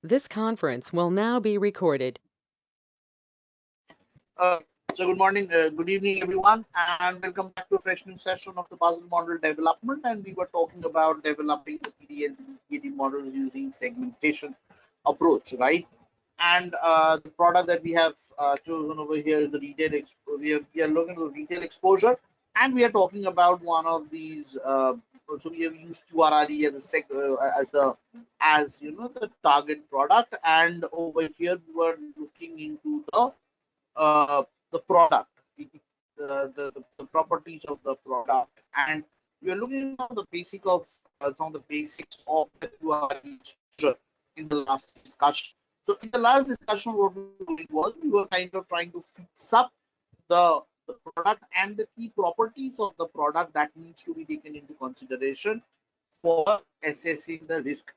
This conference will now be recorded. So good morning, good evening, everyone, and welcome back to a fresh new session of the puzzle model development. And we were talking about developing the PD and EAD models using segmentation approach, right? And the product that we have chosen over here is the retail. We are looking at the retail exposure, and we are talking about one of these. So we have used QRRE as a the target product, and over here we were looking into uh, the product, the properties of the product, and we are looking at the basic of some of the basics of the QRE exposure in the last discussion. So in the last discussion, what we were doing was we were kind of trying to fix up the product and the key properties of the product that needs to be taken into consideration for assessing the risk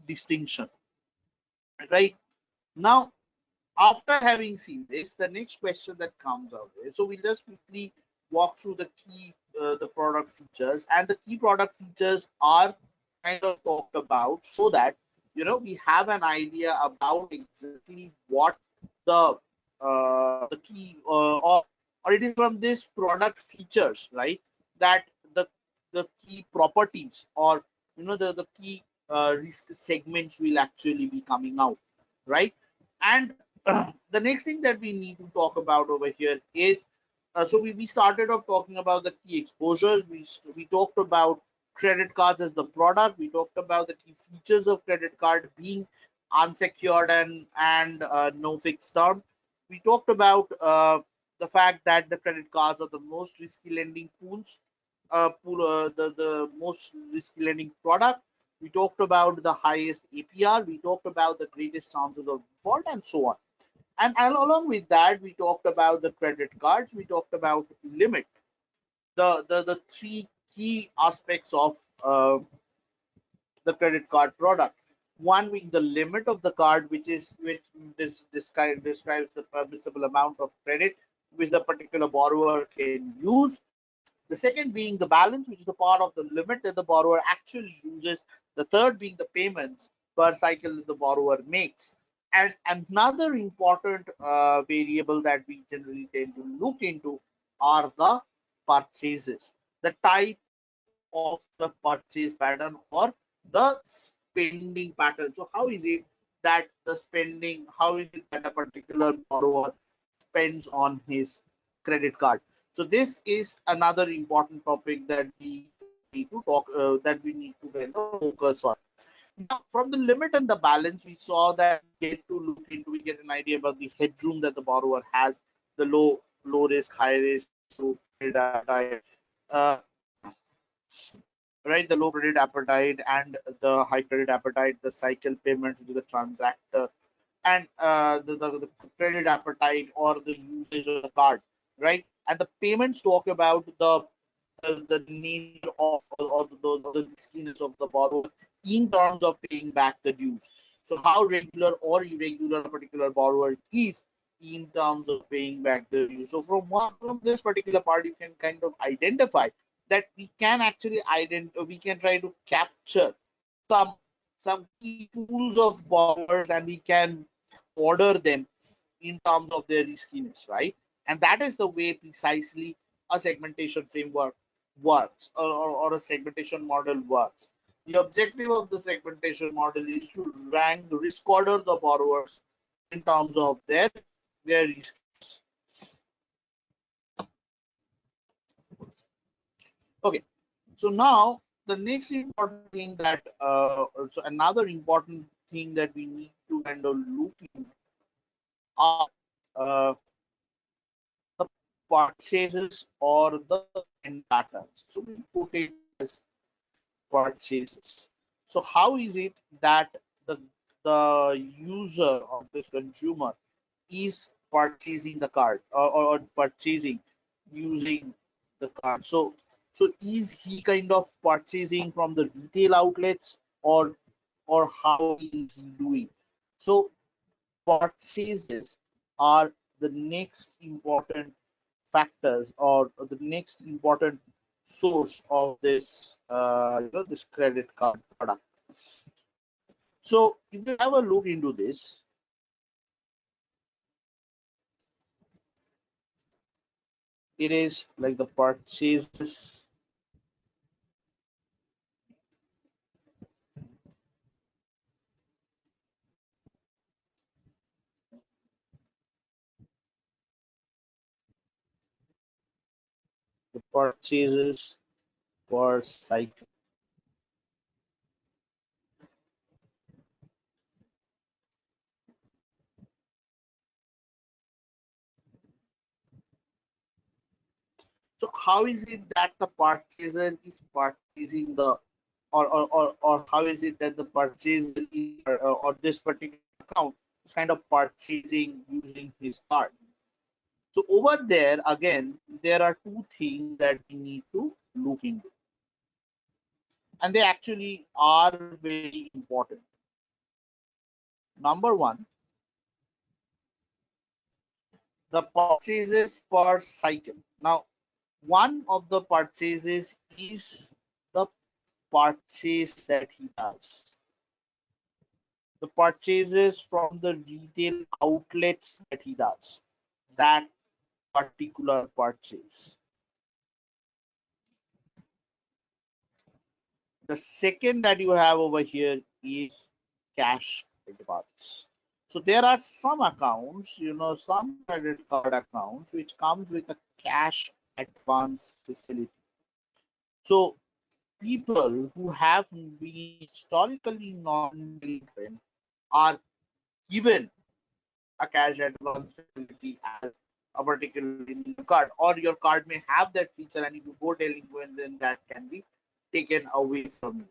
distinction. Right now, after having seen this, the next question that comes out is, so we'll just quickly walk through the key the product features, and the key product features are kind of talked about so that we have an idea about exactly what the key or it is from this product features, right, that the key properties or the key risk segments will actually be coming out, right? And the next thing that we need to talk about over here is so we started off talking about the key exposures. We talked about credit cards as the product. We talked about the key features of credit card being unsecured and no fixed term. We talked about the fact that the credit cards are the most risky lending the most risky lending product. We talked about the highest APR. We talked about the greatest chances of default, and so on. And along with that, we talked about the credit cards. We talked about limit, the three key aspects of the credit card product. One being the limit of the card, which describes the permissible amount of credit which the particular borrower can use. The second being the balance, which is the part of the limit that the borrower actually uses. The third being the payments per cycle that the borrower makes. And another important variable that we generally tend to look into are the purchases, the type of the purchase pattern or the spending pattern. So how is it that the spending, how is it that a particular borrower spends on his credit card? So this is another important topic that we need to talk, that we need to kind of focus on. Now, from the limit and the balance, we saw that we get an idea about the headroom that the borrower has, the low risk, high risk, low credit appetite, uh, right? The low credit appetite and the high credit appetite, the cycle payments to the transactor, and the credit appetite or the usage of the card, right? And the payments talk about the nature of or the riskiness of the borrower in terms of paying back the dues. So how regular or irregular a particular borrower is in terms of paying back the dues. So from this particular part, you can kind of identify that we can actually we can try to capture some some key pools of borrowers, and we can order them in terms of their riskiness, right? And that is the way precisely a segmentation framework works, or a segmentation model works. The objective of the segmentation model is to rank risk order the borrowers in terms of their risk. Okay, so now the next important thing that so another important thing that we need to kind of look in are uh, the purchases or the end patterns. So we put it as purchases. So how is it that the user of this consumer is purchasing the card, or purchasing using the card? So is he kind of purchasing from the retail outlets, or how is he doing? So purchases are the next important factors, or the next important source of this this credit card product. So if you have a look into this, it is like the purchases, the purchases per cycle. So how is it that the purchaser is purchasing the, or how is it that the purchaser is, or this particular account is kind of purchasing using his card? So over there again, there are two things that we need to look into, and they actually are very important. Number one, the purchases per cycle. Now, one of the purchases is the purchase that he does, the purchases from the retail outlets that he does, that particular purchase. The second that you have over here is cash advance. So there are some accounts, some credit card accounts which comes with a cash advance facility. So people who have been historically non-delinquent are given a cash advance facility as a particular in your card, or your card may have that feature, and if you go delinquent, then that can be taken away from you.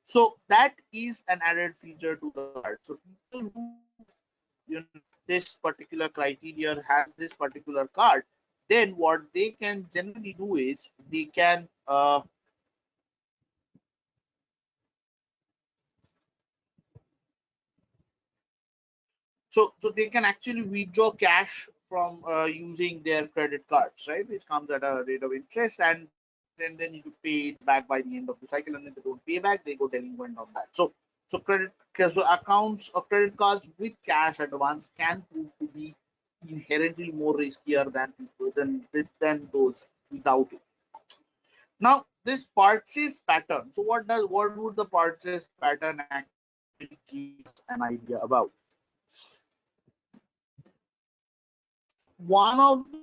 So that is an added feature to the card. So people who, this particular criteria has this particular card, then what they can generally do is they can so they can actually withdraw cash from using their credit cards, right, which comes at a rate of interest, and then you pay it back by the end of the cycle, and if they don't pay back, they go delinquent on that. So accounts or credit cards with cash advance can prove to be inherently more riskier than those without it. Now, this purchase pattern. So what would the purchase pattern actually give us an idea about? One of the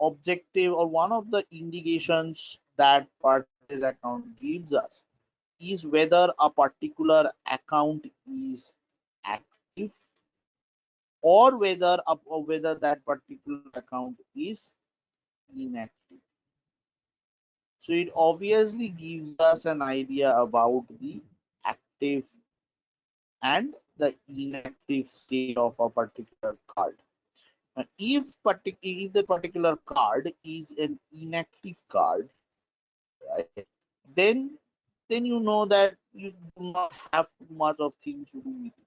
objective, or one of the indications that purchase account gives us, is whether a particular account is active, or whether that particular account is inactive. So it obviously gives us an idea about the active and the inactive state of a particular card. If the particular card is an inactive card, right, then you know that you do not have too much of things to do with it,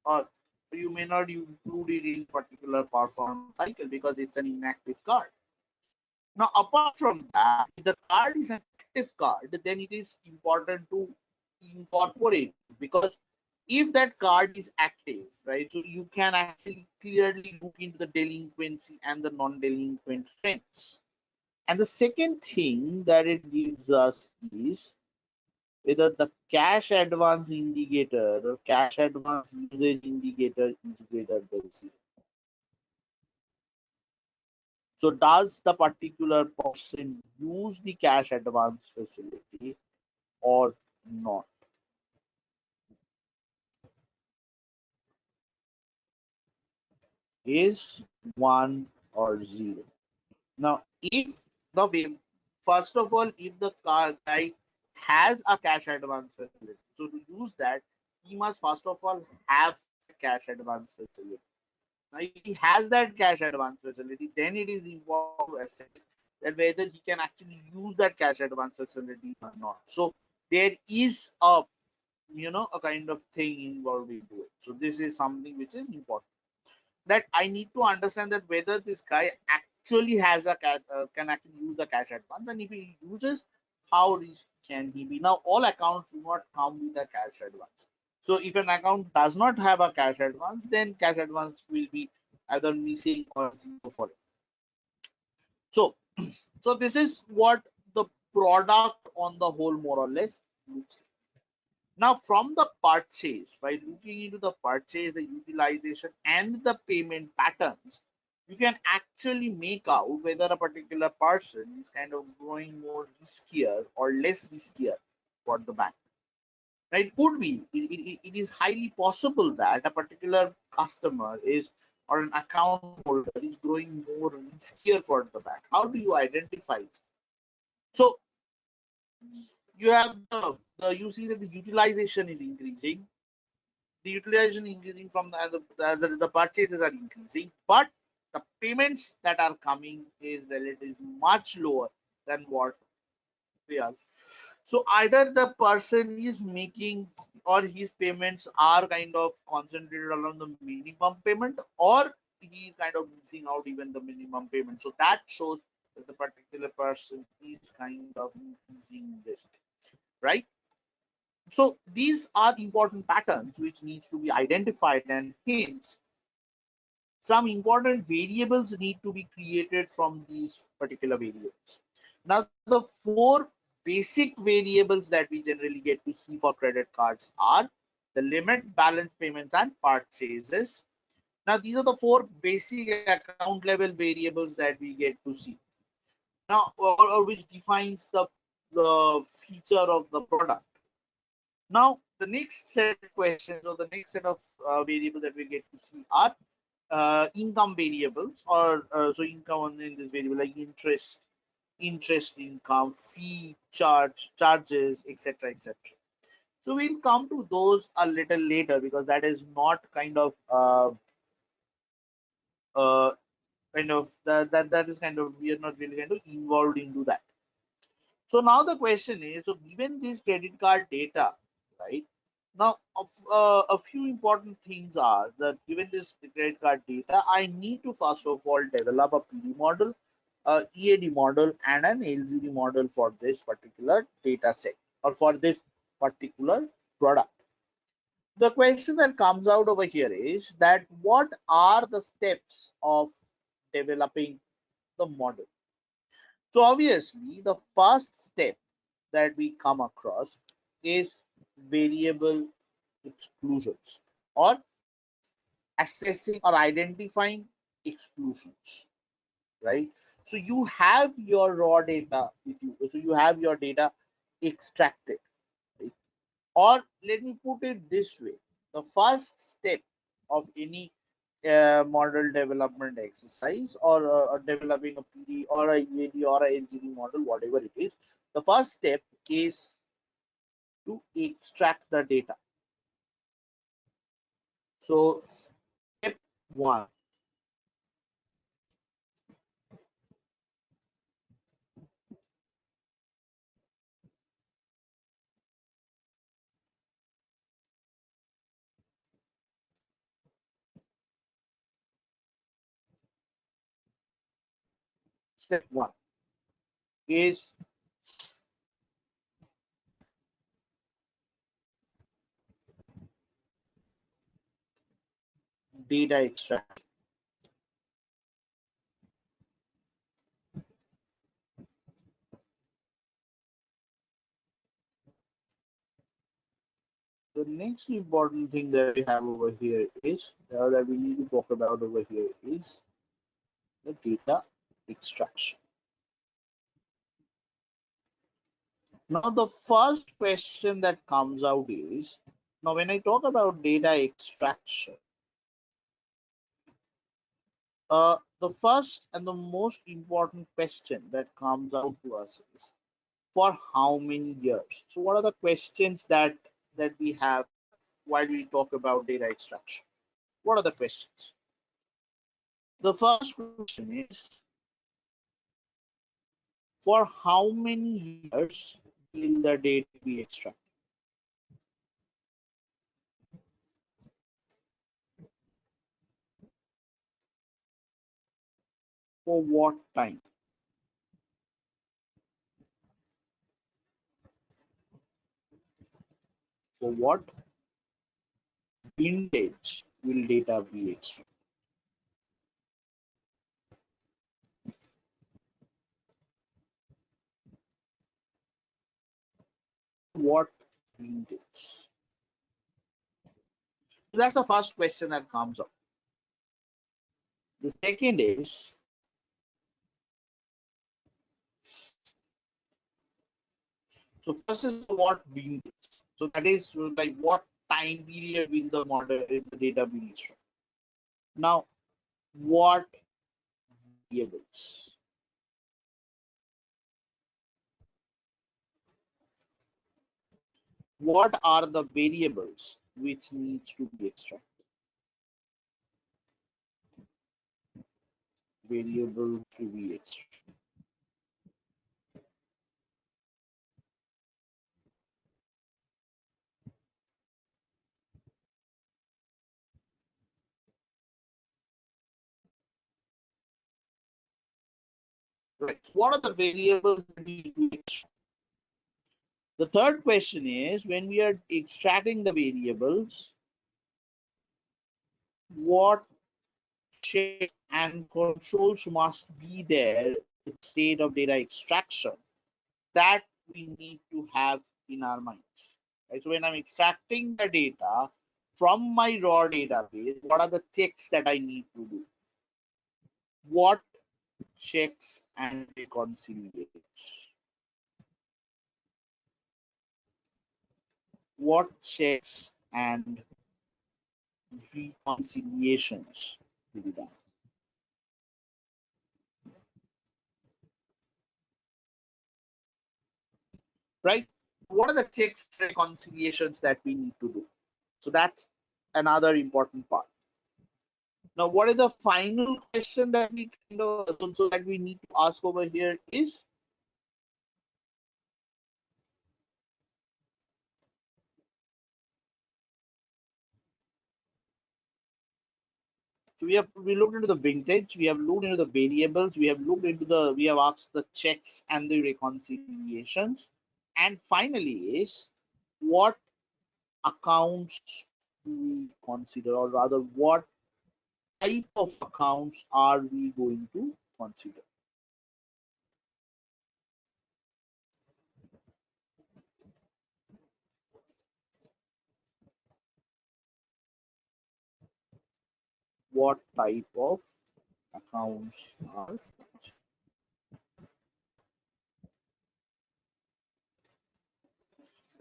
or you may not include it in particular performance cycle because it's an inactive card. Now, apart from that, if the card is an active card, then it is important to incorporate it, because if that card is active, right, so you can actually clearly look into the delinquency and the non-delinquent trends. And the second thing that it gives us is whether the cash advance indicator or cash advance usage indicator is greater than zero. So does the particular person use the cash advance facility or not? Is one or zero. Now, if the way, first of all, if the guy has a cash advance facility, so to use that, he must first of all have cash advance facility. Now, if he has that cash advance facility, then it is important to assess that whether he can actually use that cash advance facility or not. So there is a kind of thing involved into it. So this is something which is important, that I need to understand that whether this guy actually has a cash, can actually use the cash advance, and if he uses, how rich can he be? Now, all accounts do not come with a cash advance. So if an account does not have a cash advance, then cash advance will be either missing or zero for it. So, so this is what the product on the whole more or less looks like. Now, from the purchase, by looking into the purchase, the utilization, and the payment patterns, you can actually make out whether a particular person is kind of growing more riskier or less riskier for the bank. Now, it could be, it is highly possible that a particular customer is or an account holder is growing more riskier for the bank. How do you identify it? So you have the you see that the utilization is increasing, the utilization increasing from the purchases are increasing, but the payments that are coming is relatively much lower than what they are. So either the person is making or his payments are kind of concentrated around the minimum payment, or he is kind of missing out even the minimum payment. So that shows that the particular person is kind of increasing risk, right? So these are important patterns which needs to be identified, and hence some important variables need to be created from these particular variables. Now, the four basic variables that we generally get to see for credit cards are the limit, balance, payments, and purchases. Now, these are the four basic account level variables that we get to see. Now, or which defines the feature of the product. Now, the next set of questions or the next set of variables that we get to see are income variables, or so income in this variable like interest income, fee, charges, etc., etc. So we'll come to those a little later because that is not uh, that is kind of we are not really kind of involved into that. So now the question is, so given this credit card data, right? Now, a few important things are that given this credit card data, I need to first of all develop a PD model, a EAD model, and an LGD model for this particular data set or for this particular product. The question that comes out over here is that what are the steps of developing the model? So obviously, the first step that we come across is variable exclusions or assessing or identifying exclusions, right? So you have your raw data with you. So you have your data extracted, right? Or let me put it this way: the first step of any model development exercise or developing a PD or a EAD or a LGD model, whatever it is, the first step is to extract the data. So step one, step one is data extraction. The next important thing that we have over here is that we need to talk about over here is the data extraction. Now, the first question that comes out is, now when I talk about data extraction, the first and the most important question that comes out to us is for how many years? So what are the questions that we have while we talk about data extraction? What are the questions? The first question is for how many years will the data be extracted? For what time? For what vintage will data be extracted? What vintage? So that's the first question that comes up. The second is, so first is what vintage. So that is like what time period will the model in the data be extracted? Now, what variables? What are the variables which needs to be extracted? Variable to be extracted. Right. What are the variables that need to be extracted? The third question is, when we are extracting the variables, what checks and controls must be there in the state of data extraction that we need to have in our minds. Right? So when I'm extracting the data from my raw database, what are the checks that I need to do? What checks and reconciliations? What checks and reconciliations to be done? Right? What are the checks and reconciliations that we need to do? So that's another important part. Now, what is the final question that we kind of so that we need to ask over here is, so we looked into the vintage, we have looked into the variables, we have asked the checks and the reconciliations, and finally is what accounts do we consider, or rather what type of accounts are we going to consider? What type of accounts are?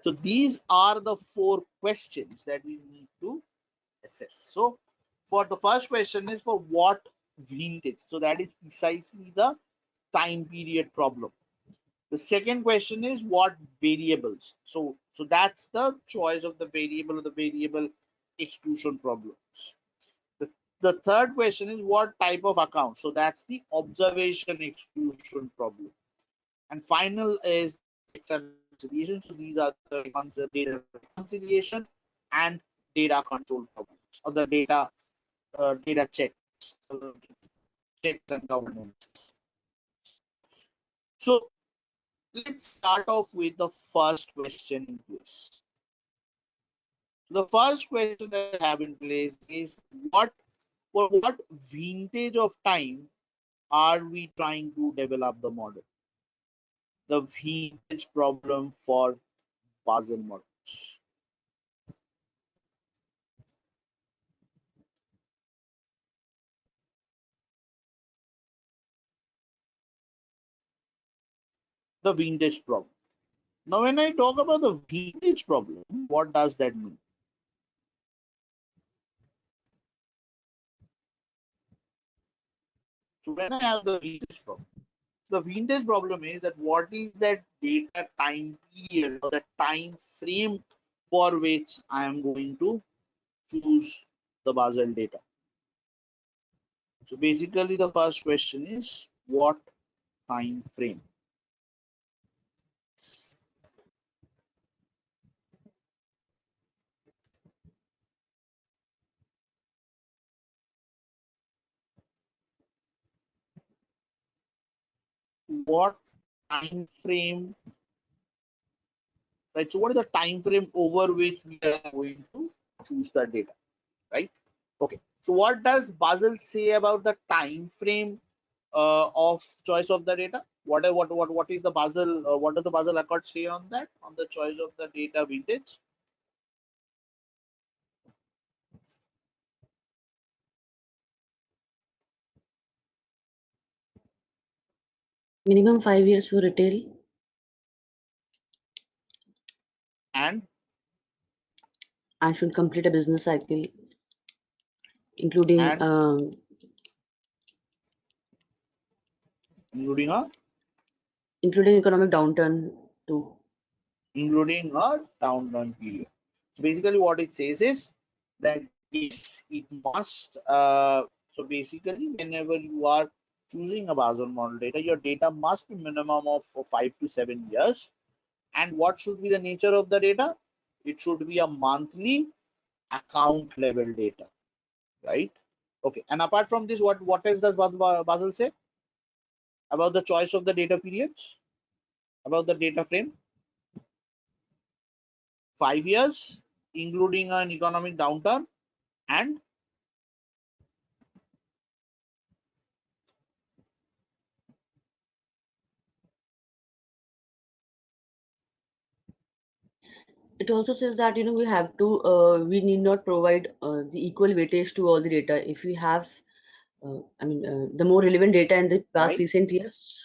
So these are the four questions that we need to assess. So for the first question is for what vintage. So that is precisely the time period problem. The second question is what variables. So that's the choice of the variable or the variable exclusion problems. The, the third question is what type of account. So that's the observation exclusion problem. And final is reconciliation. So these are the data reconciliation and data control problems or the data checks, checks and governance. So let's start off with the first question in place. So the first question that I have in place is for what vintage of time are we trying to develop the model? The vintage problem for Basel models. The vintage problem. Now, when I talk about the vintage problem, what does that mean? So when I have the vintage problem is that what is that data time period or the time frame for which I am going to choose the Basel data. So basically, the first question is what time frame? What time frame? Right. So what is the time frame over which we are going to choose the data? right? Okay. So what does Basel say about the time frame of choice of the data? What is the Basel? What does the Basel Accord say on that? On the choice of the data vintage? Minimum 5 years for retail And and should complete a business cycle, including and including a including economic downturn too. including a downturn period. So basically, what it says is that yes, it must. So basically, whenever you are choosing a Basel model data, your data must be minimum of 5 to 7 years. And what should be the nature of the data? It should be a monthly account level data, right? Okay. And apart from this, what else does Basel say about the choice of the data periods? About the data frame? 5 years, including an economic downturn, and It also says that we have to we need not provide the equal weightage to all the data. If we have, the more relevant data in the past why? recent years,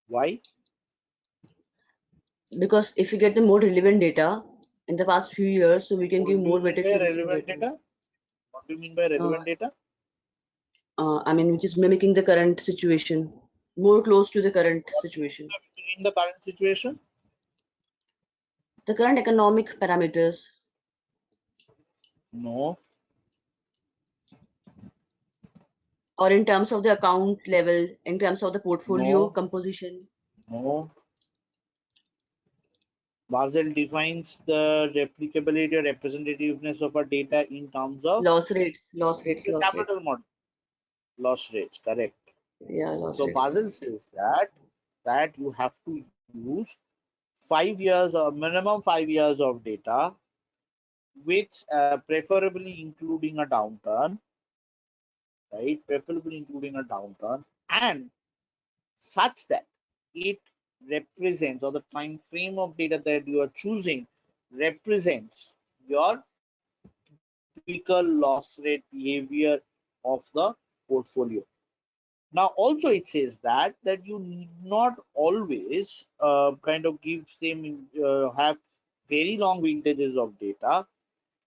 Why? because if we get the more relevant data in the past few years, so we can What give do you more mean weightage by to recent relevant data. data? What do you mean by Uh, relevant data? which is mimicking the current situation, more close to the current What do you situation. mean in the current situation? The current economic parameters, No, or in terms of the account level, in terms of the portfolio no, composition, no. Basel defines the replicability or representativeness of a data in terms of loss rates. capital model loss rates. Correct. Yeah, loss So rates. Basel says that you have to use 5 years or minimum 5 years of data, which preferably including a downturn, right? Preferably including a downturn, and such that it represents, or the time frame of data that you are choosing represents your typical loss rate behavior of the portfolio. Now also it says that you need not always kind of give same have very long vintages of data,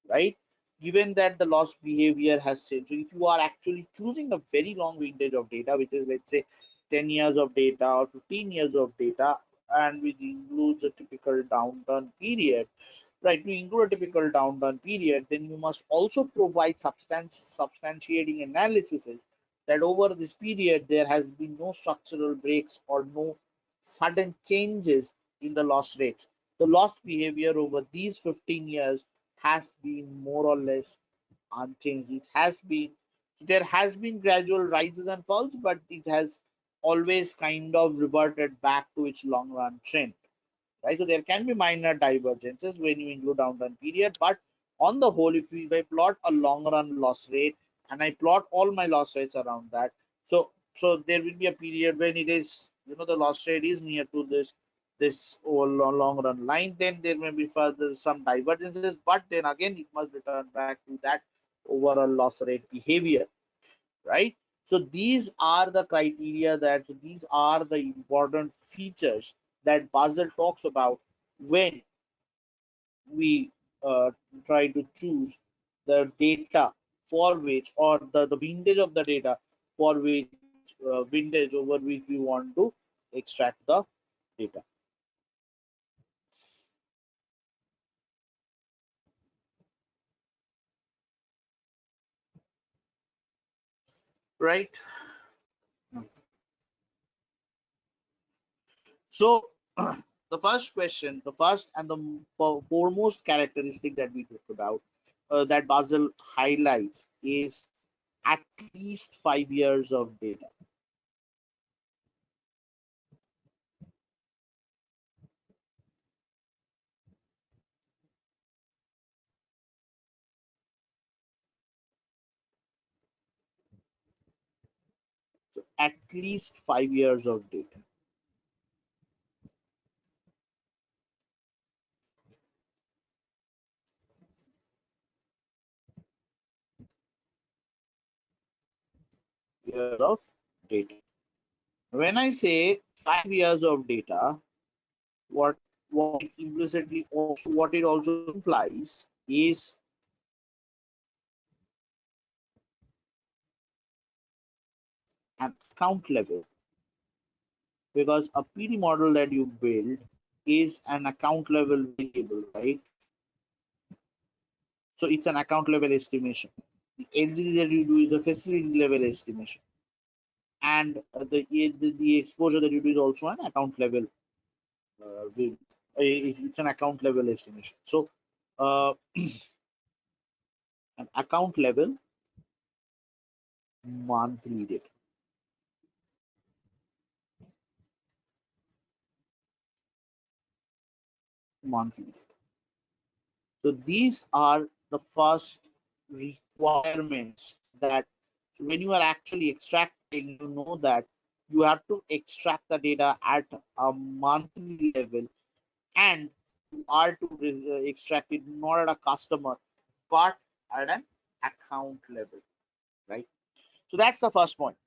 right? Given that the loss behavior has changed. So if you are actually choosing a very long vintage of data, which is let's say 10 years of data or 15 years of data, and which includes a typical downturn period, right? To include a typical downturn period, then you must also provide substantiating analyses that over this period there has been no structural breaks or no sudden changes in the loss rates. The loss behavior over these 15 years has been more or less unchanged. There has been gradual rises and falls, but it has always kind of reverted back to its long run trend, right? So there can be minor divergences when you include downturn period, but on the whole, if I plot a long run loss rate and I plot all my loss rates around that, so there will be a period when it is, the loss rate is near to this long run line, then there may be further some divergences, but then again it must return back to that overall loss rate behavior, right? So these are the criteria, these are the important features that Basel talks about when we uh, try to choose the data for which, or the vintage of the data for which, vintage over which we want to extract the data, right? So the first question, the first and the foremost characteristic that we talked about, that Basel highlights, is at least 5 years of data. at least 5 years of data. Years of data. When I say 5 years of data, what it implicitly also what it also implies is an account level, because a PD model that you build is an account level variable, right? So it's an account level estimation. The LGD that you do is a facility level estimation, and the exposure that you do is also an account level. It's an account level estimation. So an account level monthly data. Monthly data. So these are the first requirements that when you are actually extracting, you know that you have to extract the data at a monthly level, and you are to extract it not at a customer but at an account level, right? So that's the first point.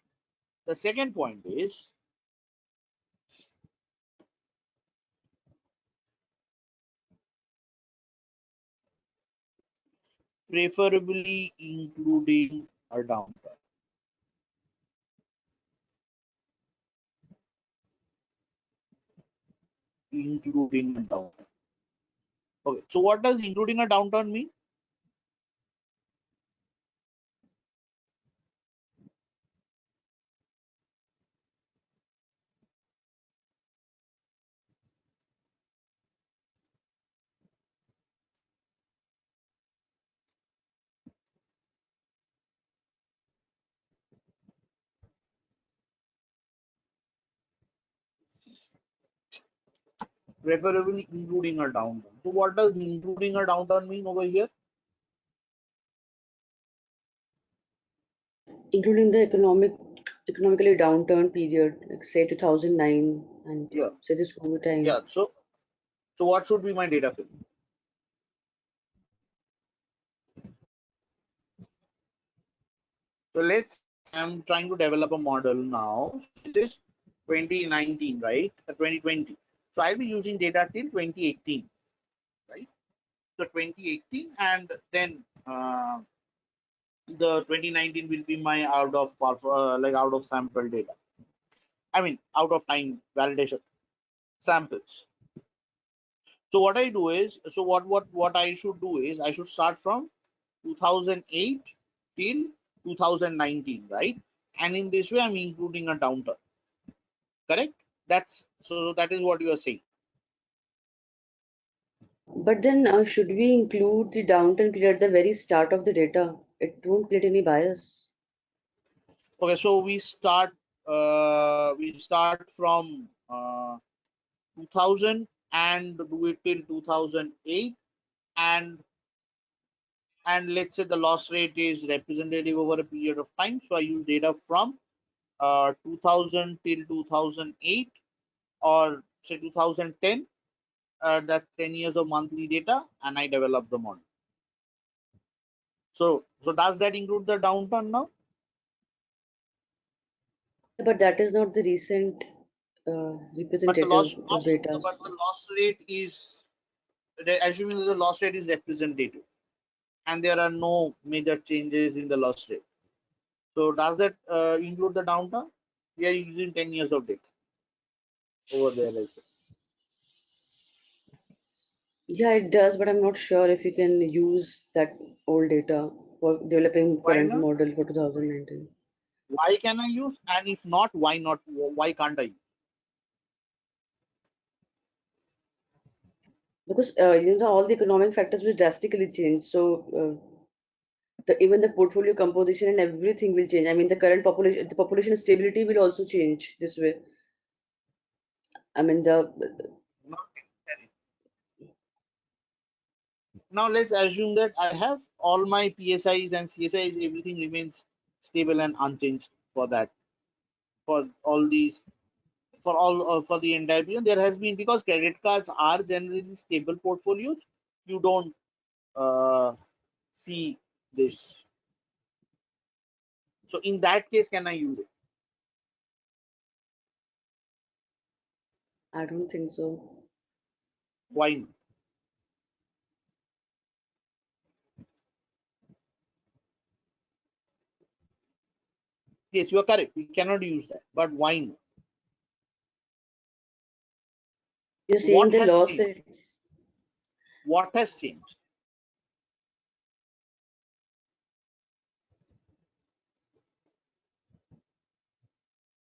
The second point is preferably including a downtime. Including a downtime. Okay, so what does including a downturn mean? Preferably including a downturn. So what does including a downturn mean over here? Including the economically downturn period, like say 2009 and Yeah. say this COVID time. Yeah. So what should be my data fill? So I'm trying to develop a model now. This is 2019, right? 2020. So I'll be using data till 2018, right? So 2018, and then the 2019 will be my out of sample data. I mean, out of time validation samples. So what I do is, so what I should do is I should start from 2008 till 2019, right? And in this way, I'm including a downturn. Correct? That's so that is what you are saying. But then should we include the downturn period at the very start of the data? It won't create any bias. Okay, so we start from 2000 and do it till 2008, and let's say the loss rate is representative over a period of time. So I use data from 2000 till 2008, or say 2010. That's 10 years of monthly data, and I develop the model. So does that include the downturn now? But that is not the recent But the representative of data. loss rate is, assuming that the loss rate is representative, and there are no major changes in the loss rate. So does that include the downturn? We are using 10 years of data over there as well. Yeah, it does, but I'm not sure if you can use that old data for developing Why current not? model for 2019. Why can I use? And if not, why not? Why can't I use? Because all the economic factors will drastically change. So even the portfolio composition and everything will change. I mean, the population stability will also change this way. I mean, Not necessary. Now let's assume that I have all my PSIs and CSIs, everything remains stable and unchanged for for all these for all for the entire period. There has been, because credit cards are generally stable portfolios, you don't see this. So in that case, can I use it? I don't think so. Why not? Yes, you are correct. We cannot use that. But why not? You're saying What the has loss changed? rates. What has changed?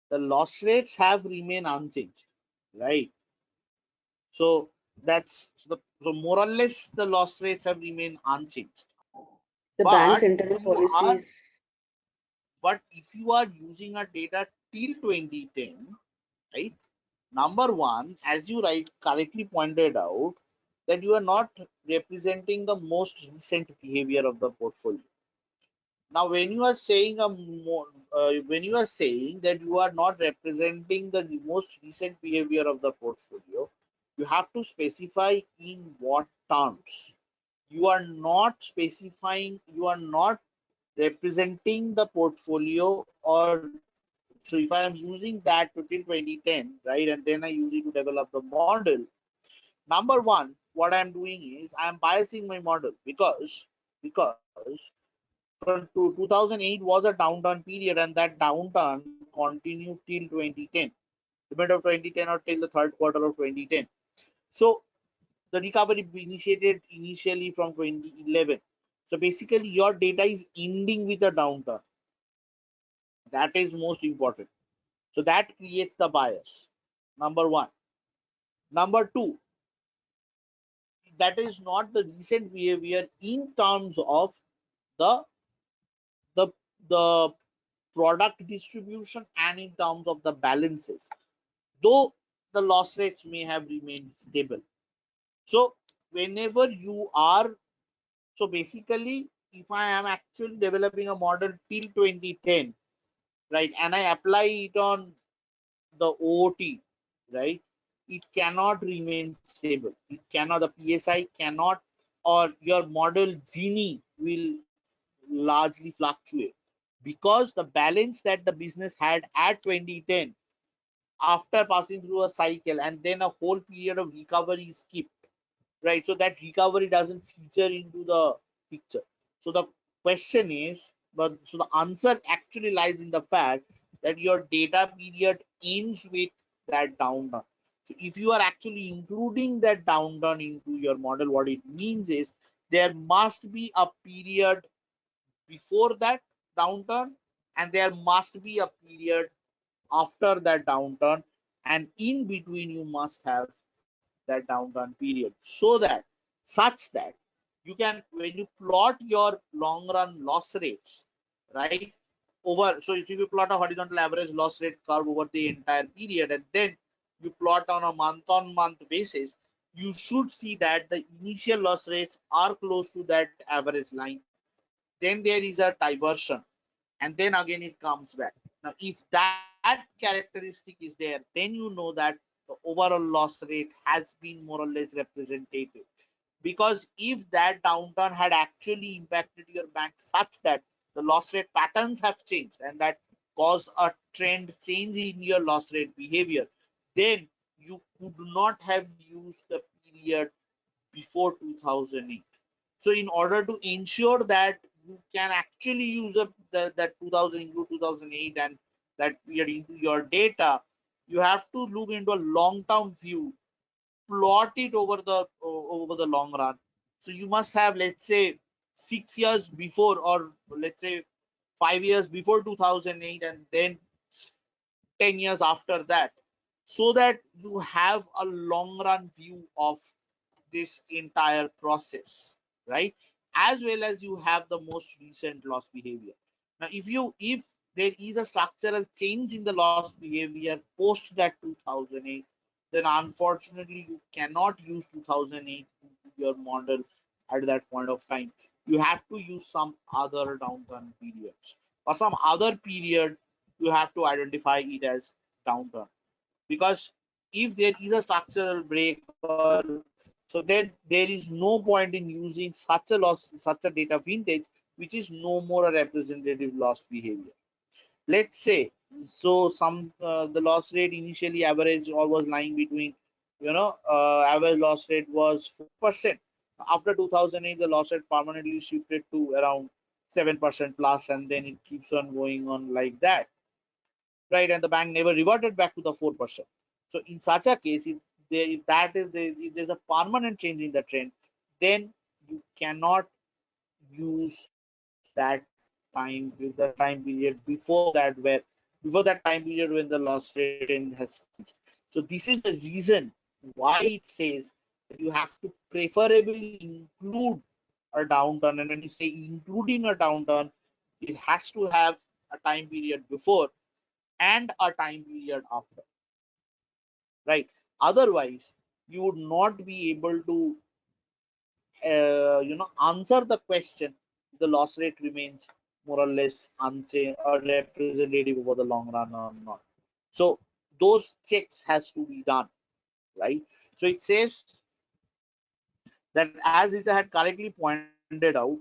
The loss rates have remained unchanged, right? So that's so more or less the loss rates have remained unchanged. The bank's But internal policies. if you are using a data till 2010, right? Number one, as you right correctly pointed out, that you are not representing the most recent behavior of the portfolio. Now, when you are saying when you are saying that you are not representing the most recent behavior of the portfolio, you have to specify in what terms. You are not specifying. You are not representing the portfolio, or so if I am using that till 2010, right, and then I use it to develop the model. Number one, what I am doing is I am biasing my model, because from 2008 was a downturn period, and that downturn continued till 2010, the mid of 2010 or till the third quarter of 2010. So the recovery initiated initially from 2011. So basically, your data is ending with a downturn. That is most important. So that creates the bias. Number one. Number two, that is not the recent behavior in terms of the the the product distribution and in terms of the balances, though the loss rates may have remained stable. So whenever you are, so basically, if I am actually developing a model till 2010, right, and I apply it on the OOT, right, it cannot remain stable. It cannot, the PSI cannot, or your model Gini will largely fluctuate, because the balance that the business had at 2010, after passing through a cycle and then a whole period of recovery is skipped, right? So that recovery doesn't feature into the picture. So the question is, but so the answer actually lies in the fact that your data period ends with that downturn. So if you are actually including that downturn into your model, what it means is there must be a period before that downturn, and there must be a period after that downturn, and in between you must have that downturn period, so that such that you can, when you plot your long run loss rates, right, over, so if you plot a horizontal average loss rate curve over the entire period, and then you plot on month basis, you should see that the initial loss rates are close to that average line, then there is a diversion, and then again it comes back. Now, if that characteristic is there, then you know that the overall loss rate has been more or less representative. Because if that downturn had actually impacted your bank such that the loss rate patterns have changed and that caused a trend change in your loss rate behavior, then you could not have used the period before 2008. So in order to ensure that you can actually use up that 2000 into 2008 and that period into your data, you have to look into a long-term view, plot it over the long run. So you must have, let's say, 6 years before, or let's say 5 years before 2008, and then 10 years after that, so that you have a long run view of this entire process, right? As well as you have the most recent loss behavior. Now, if there is a structural change in the loss behavior post that 2008, then unfortunately you cannot use 2008 into your model at that point of time. You have to use some other downturn periods or some other period you have to identify it as downturn, because if there is a structural break, or so then there is no point in using such a data vintage which is no more a representative loss behavior. Let's say, so some the loss rate initially average or was lying between, average loss rate was 4%. After 2008 the loss rate permanently shifted to around 7% plus, and then it keeps on going on like that, right? And the bank never reverted back to the 4%. So in such a case, if there's a permanent change in the trend, then you cannot use that time with the time period before that time period when the loss rate trend has changed. So this is the reason why it says that you have to preferably include a downturn, and when you say including a downturn, it has to have a time period before and a time period after, right? Otherwise you would not be able to answer the question, the loss rate remains more or less unchanged or representative over the long run or not. So those checks has to be done, right? So it says that, as it had correctly pointed out,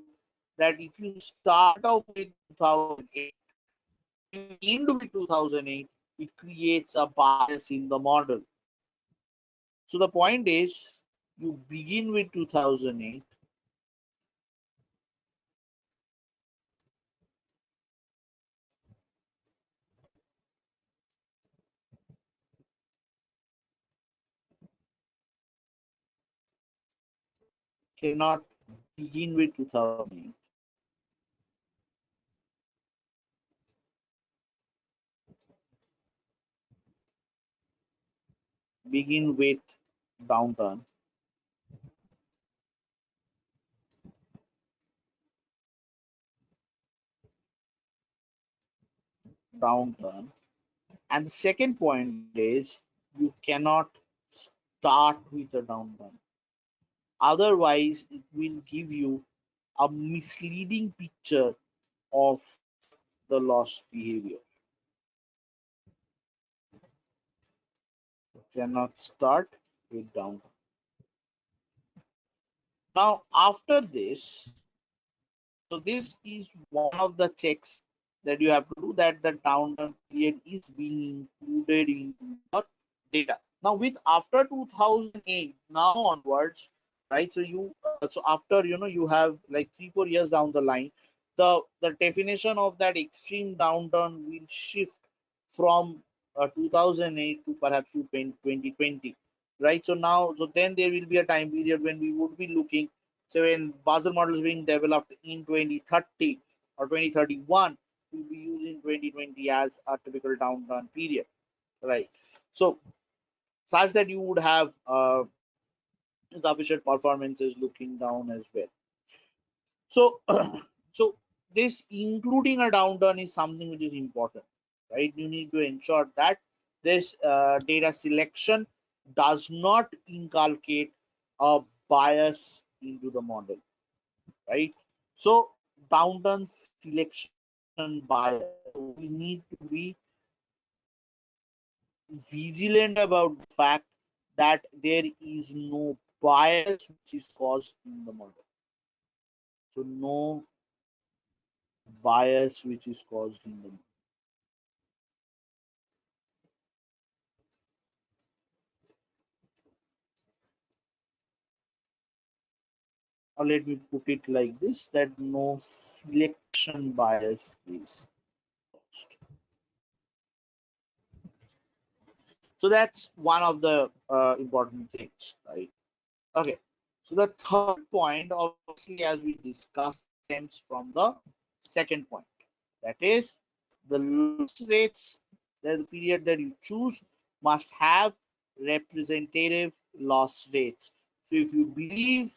that if you start off with 2008 and you end with 2008, it creates a bias in the model. So the point is, you begin with 2008, cannot begin with 2008, begin with downturn, downturn. And the second point is, you cannot start with a downturn. Otherwise, it will give you a misleading picture of the loss behavior. You cannot start with downturn. Now, after this, so this is one of the checks that you have to do, that the downturn period is being included into your data. Now with after 2008 now onwards, right? So so after you have like 3-4 years down the line, the definition of that extreme downturn will shift from 2008 to perhaps to 2020, right? So now, so then there will be a time period when we would be looking. So when Basel models being developed in 2030 or 2031, we'll be using 2020 as a typical downturn period, right? So such that you would have sufficient performances looking down as well. So, so this including a downturn is something which is important, right? You need to ensure that this data selection does not inculcate a bias into the model, right? So downturn selection bias. So we need to be vigilant about the fact that there is no bias which is caused in the model. So no bias which is caused in the model. Or let me put it like this, that no selection bias is caused. So that's one of the important things, right? Okay. So the third point, obviously, as we discussed, stems from the second point. That is, the loss rates, the period that you choose must have representative loss rates. So if you believe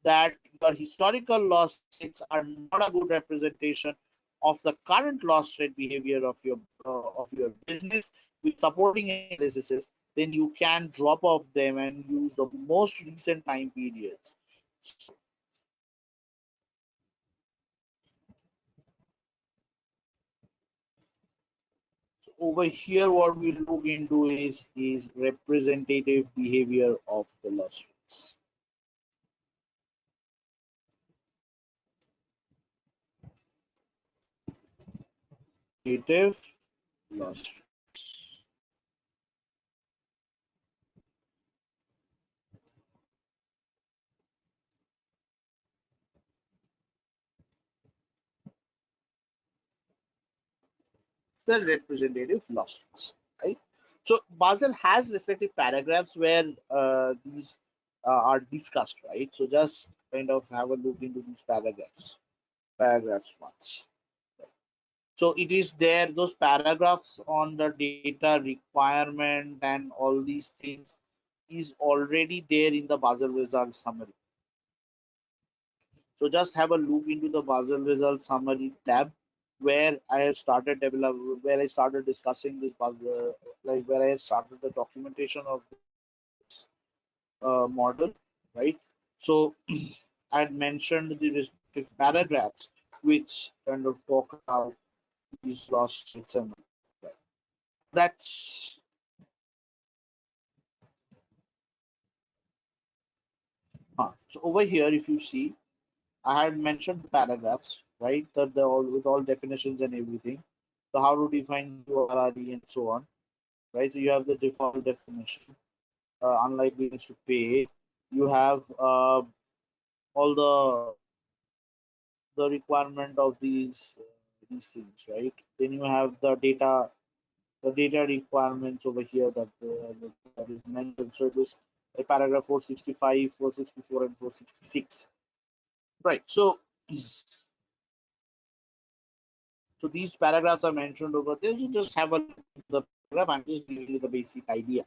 that your historical loss rates are not a good representation of the current loss rate behavior of your business with supporting analysis, then you can drop off them and use the most recent time periods. over here, what we look into is representative behavior of the loss rates. Representative loss rates. The representative loss rates, right? So Basel has respective paragraphs where these are discussed, right? So just kind of have a look into these paragraphs once. So it is there, those paragraphs on the data requirement and all these things is already there in the Basel result summary. So just have a look into the Basel result summary tab where I have started where I started discussing this like where I started the documentation of this model, right? So I had mentioned the respective paragraphs which kind of talk about these loss rates and right. That's so over here if you see I had mentioned the paragraphs, right? That they're all with all definitions and everything. So how to define QRRE and so on, right? So you have the default definition, unlike willingness to pay. You have all the requirement of these things, right? Then you have the data requirements over here that is mentioned. So it was a paragraph 465, 464, and 466, right? So these paragraphs are mentioned over there. You just have a look at the paragraph. I'm just giving you the basic idea.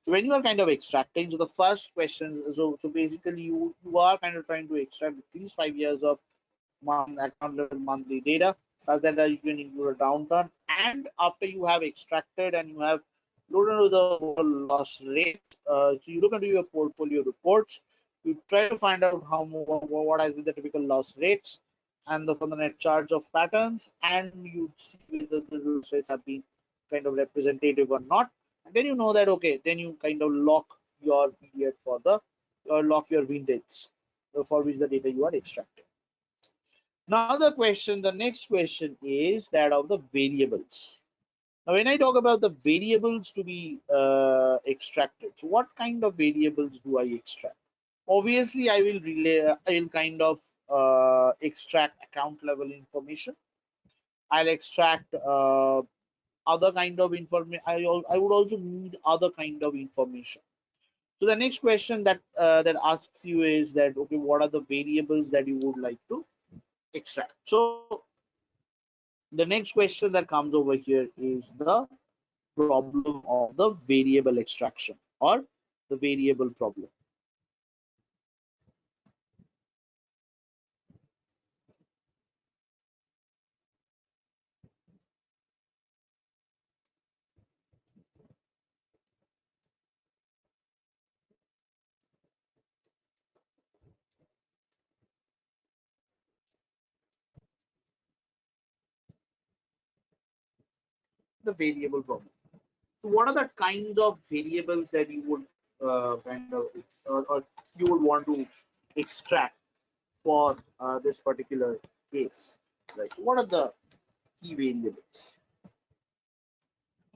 So when you are kind of extracting, so the first questions, so basically you are kind of trying to extract at least 5 years of account level monthly data such that you can include a downturn. And after you have extracted and you have loaded into the loss rate, so you look into your portfolio reports, you try to find out what has been the typical loss rates and from the net charge of patterns, and you see whether the loss rates have been kind of representative or not. And then you know that okay, then you kind of lock your period for the lock your vintage for which the data you are extracting. Now the next question is that of the variables. Now when I talk about the variables to be extracted, so what kind of variables do I extract? Obviously, I will kind of extract account level information. I'll extract other kind of information. I would also need other kind of information. So the next question that asks you is that okay, what are the variables that you would like to extract? So the next question that comes over here is the problem of the variable extraction or the variable problem. The variable problem. So what are the kinds of variables that you would kind of or you would want to extract for this particular case, right? So what are the key variables?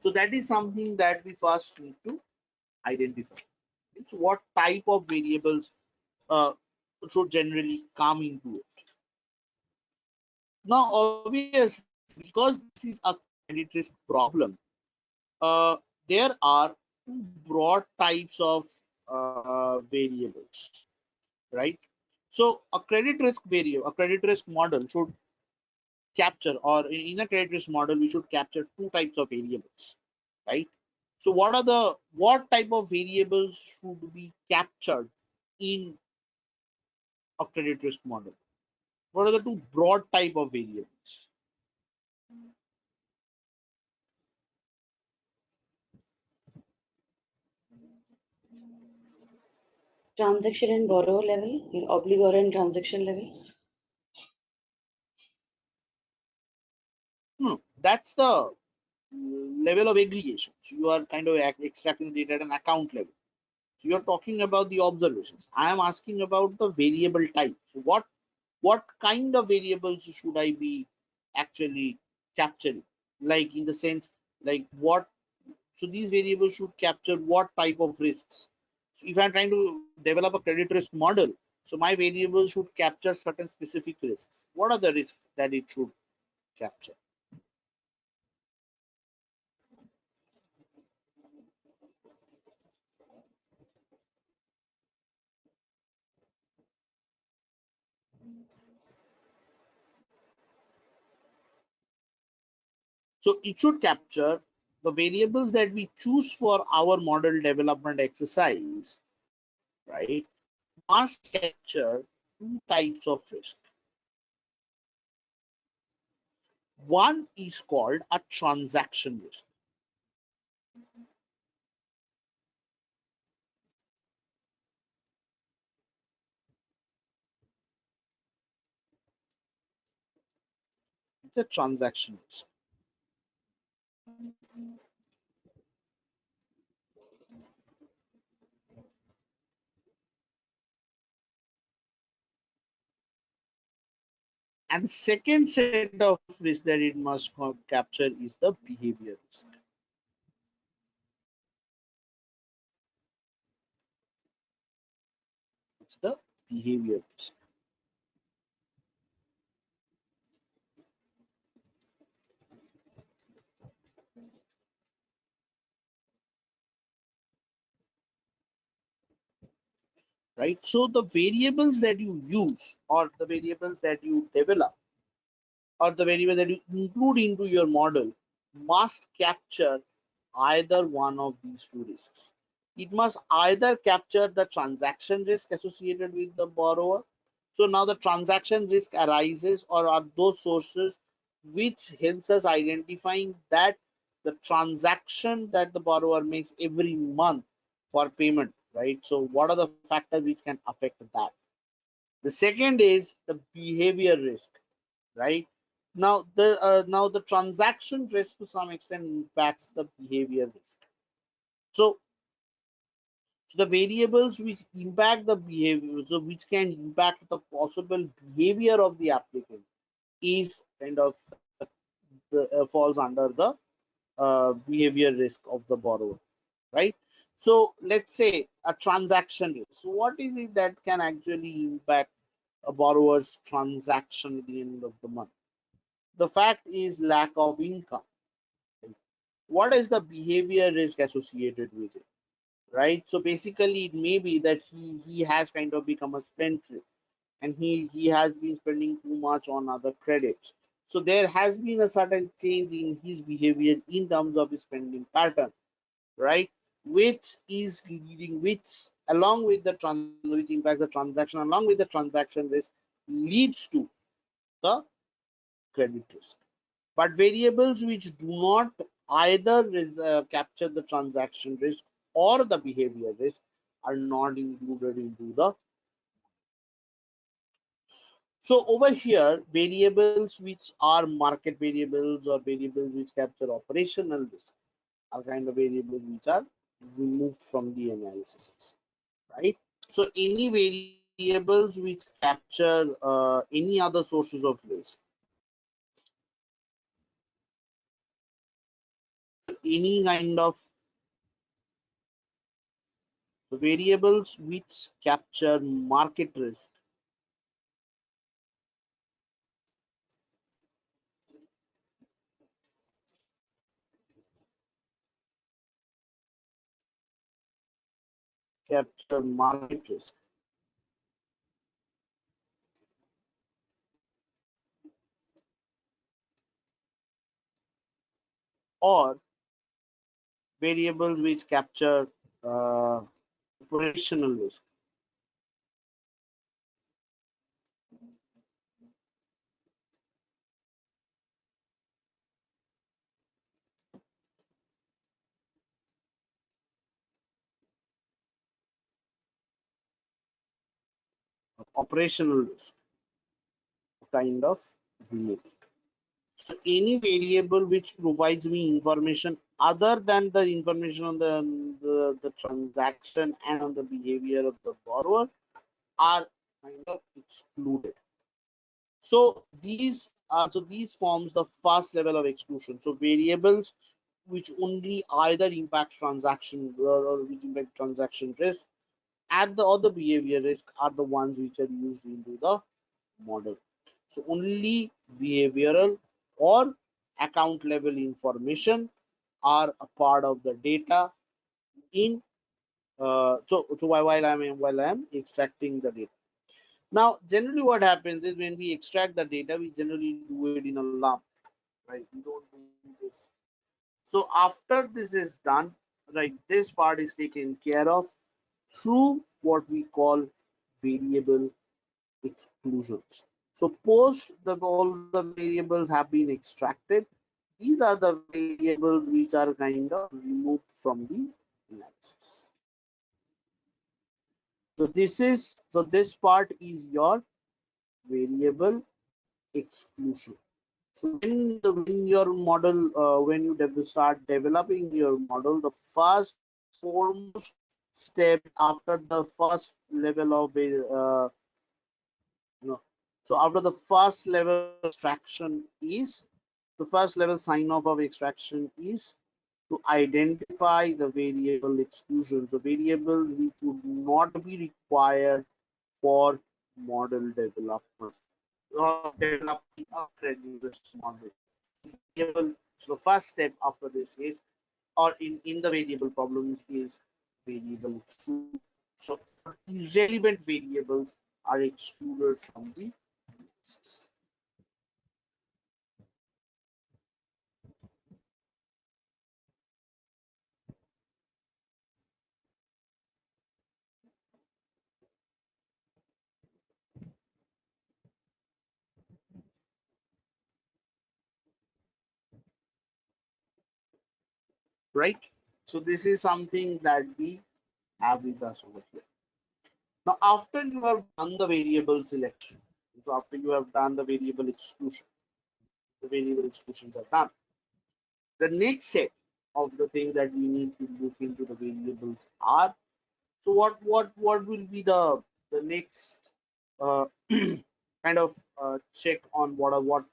So that is something that we first need to identify. It's what type of variables uh, should generally come into it. Now, obviously, because this is a credit risk problem, uh, there are two broad types of variables, right? So a credit risk model should capture, or in a credit risk model, we should capture two types of variables, right? So what type of variables should be captured in a credit risk model? What are the two broad type of variables? Transaction and borrower level, obligor and transaction level. That's the level of aggregation. So you are kind of extracting data at an account level. So you're talking about the observations. I am asking about the variable type. So what kind of variables should I be actually capturing? Like in the sense, like what, so these variables should capture what type of risks. So if I'm trying to develop a credit risk model, so my variables should capture certain specific risks. What are the risks that it should capture? So it should capture the variables that we choose for our model development exercise, right? Must capture two types of risk. One is called a transaction risk. It's a transaction risk. And the second set of risk that it must capture is the behavior risk. It's the behavior risk. Right? So the variables that you use or the variables that you develop or the variable that you include into your model must capture either one of these two risks. It must either capture the transaction risk associated with the borrower. So now the transaction risk arises or are those sources which helps us identifying that the transaction that the borrower makes every month for payment, right? So what are the factors which can affect that? The second is the behavior risk, right? Now the transaction risk to some extent impacts the behavior risk. So, so the variables which impact the behavior, so which can impact the possible behavior of the applicant, is kind of falls under the behavior risk of the borrower, right? So let's say a transaction risk. So what is it that can actually impact a borrower's transaction at the end of the month? The fact is lack of income. What is the behavior risk associated with it, right? So basically it may be that he has kind of become a spendthrift and he has been spending too much on other credits. So there has been a certain change in his behavior in terms of his spending pattern, right? Which is leading, which along with the which impacts the transaction, along with the transaction risk, leads to the credit risk. But variables which do not either capture the transaction risk or the behavior risk are not included into the. So over here, variables which are market variables or variables which capture operational risk are kind of variables which are removed from the analysis, right? So any variables which capture any other sources of risk, any kind of variables which capture market risk, capture market risk, or variables which capture uh, operational risk. Operational risk kind of removed. So any variable which provides me information other than the information on the transaction and on the behavior of the borrower are kind of excluded. So these forms the first level of exclusion. So variables which only either impact transaction or which impact transaction risk and the other behavior risk are the ones which are used into the model. So only behavioral or account level information are a part of the data in while I'm extracting the data. Now, generally what happens is when we extract the data, we generally do it in a lump, right? We don't do this. So after this is done, right, this part is taken care of through what we call variable exclusions. So post all the variables have been extracted, these are the variables which are kind of removed from the analysis. So this part is your variable exclusion. So when your model when you start developing your model, the first foremost step after the first level of you know so after the first level of extraction is the first level sign off of extraction is to identify the variable exclusions, the variables which would not be required for model development or developing a credit risk model. So the first step after this is, or in the variable problems is variable exclusion. So irrelevant variables are excluded from the analysis. Right? So this is something that we have with us over here. Now, after you have done the variable selection, so after you have done the variable exclusion, the variable exclusions are done. The next set of the thing that we need to look into the variables are, so what will be the next kind of check on what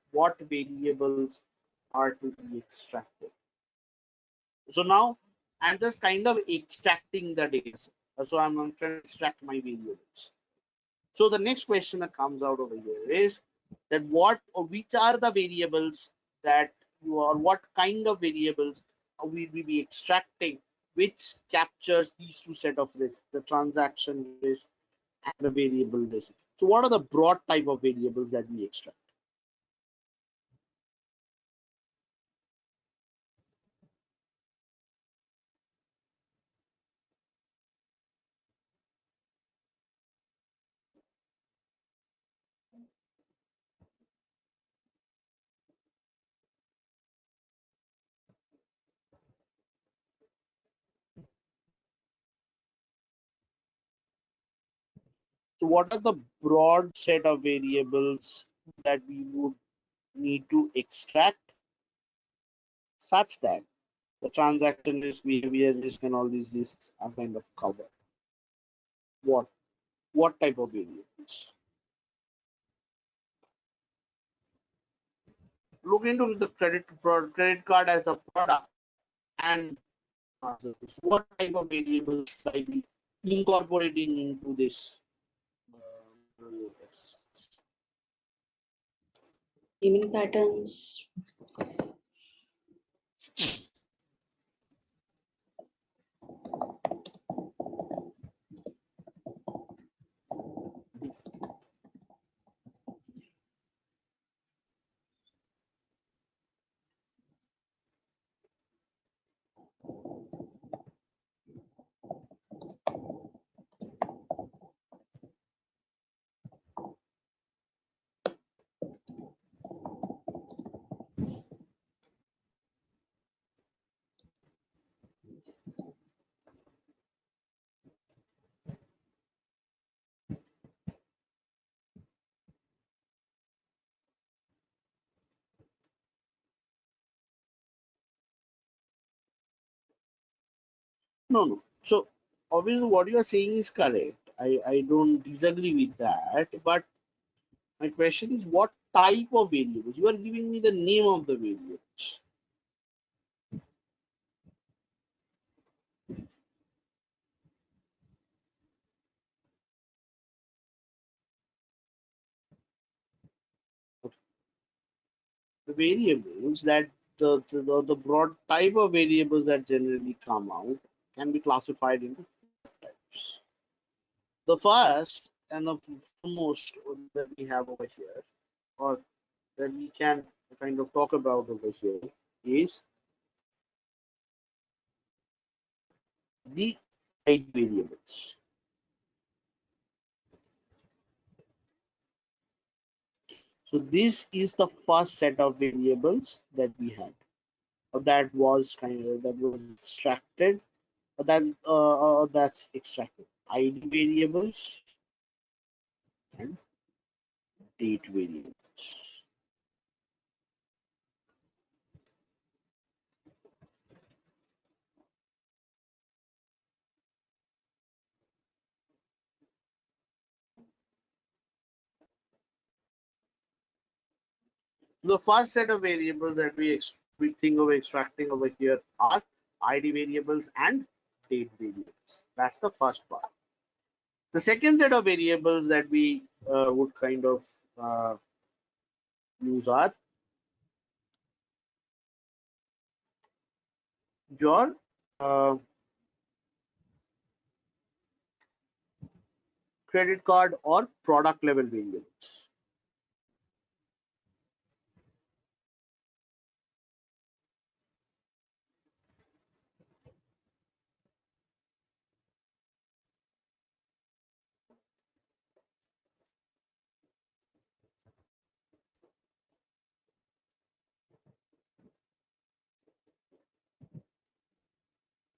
variables are to be extracted. So now I'm just kind of extracting the data set. So I'm trying to extract my variables. So the next question that comes out over here is that what or which are the variables that you are, what kind of variables will we be extracting, which captures these two set of risks, the transaction risk and the variable risk. So what are the broad type of variables that we extract? So what are the broad set of variables that we would need to extract such that the transaction risk, behavior risk, and all these risks are kind of covered? What what type of variables? Look into the credit card as a product and answer this. What type of variables should I be incorporating into this? Uh, Payment patterns, No. So obviously what you are saying is correct. I don't disagree with that. But my question is what type of variables? You are giving me the name of the variables. The variables that the broad type of variables that generally come out can be classified into types. The first and the foremost that we have over here, or that we can kind of talk about over here, is the ID variables. So this is the first set of variables that we had, or that was extracted, or that's extracted. ID variables and date variables. The first set of variables that we think of extracting over here are ID variables and date variables. That's the first part. The second set of variables that we would kind of use are your credit card or product level variables.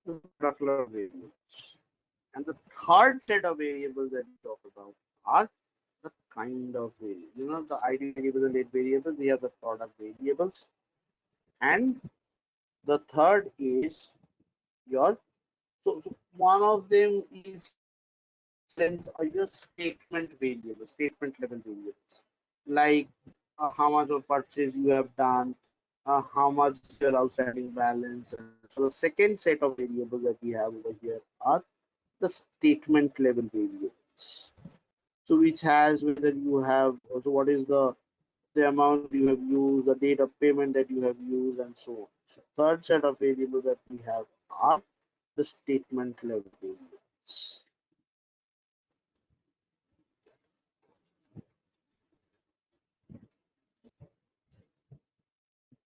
The product level variables. And the third set of variables that we talk about are the kind of variable. You know, the ID variables and date variables, we have the product variables. And the third is your, so one of them is your statement variable, statement level variables, like how much of purchase you have done, how much is your outstanding balance. So the second set of variables that we have over here are the statement level variables. So which has whether you have also what is the amount you have used, the date of payment that you have used, and so on. So third set of variables that we have are the statement level variables.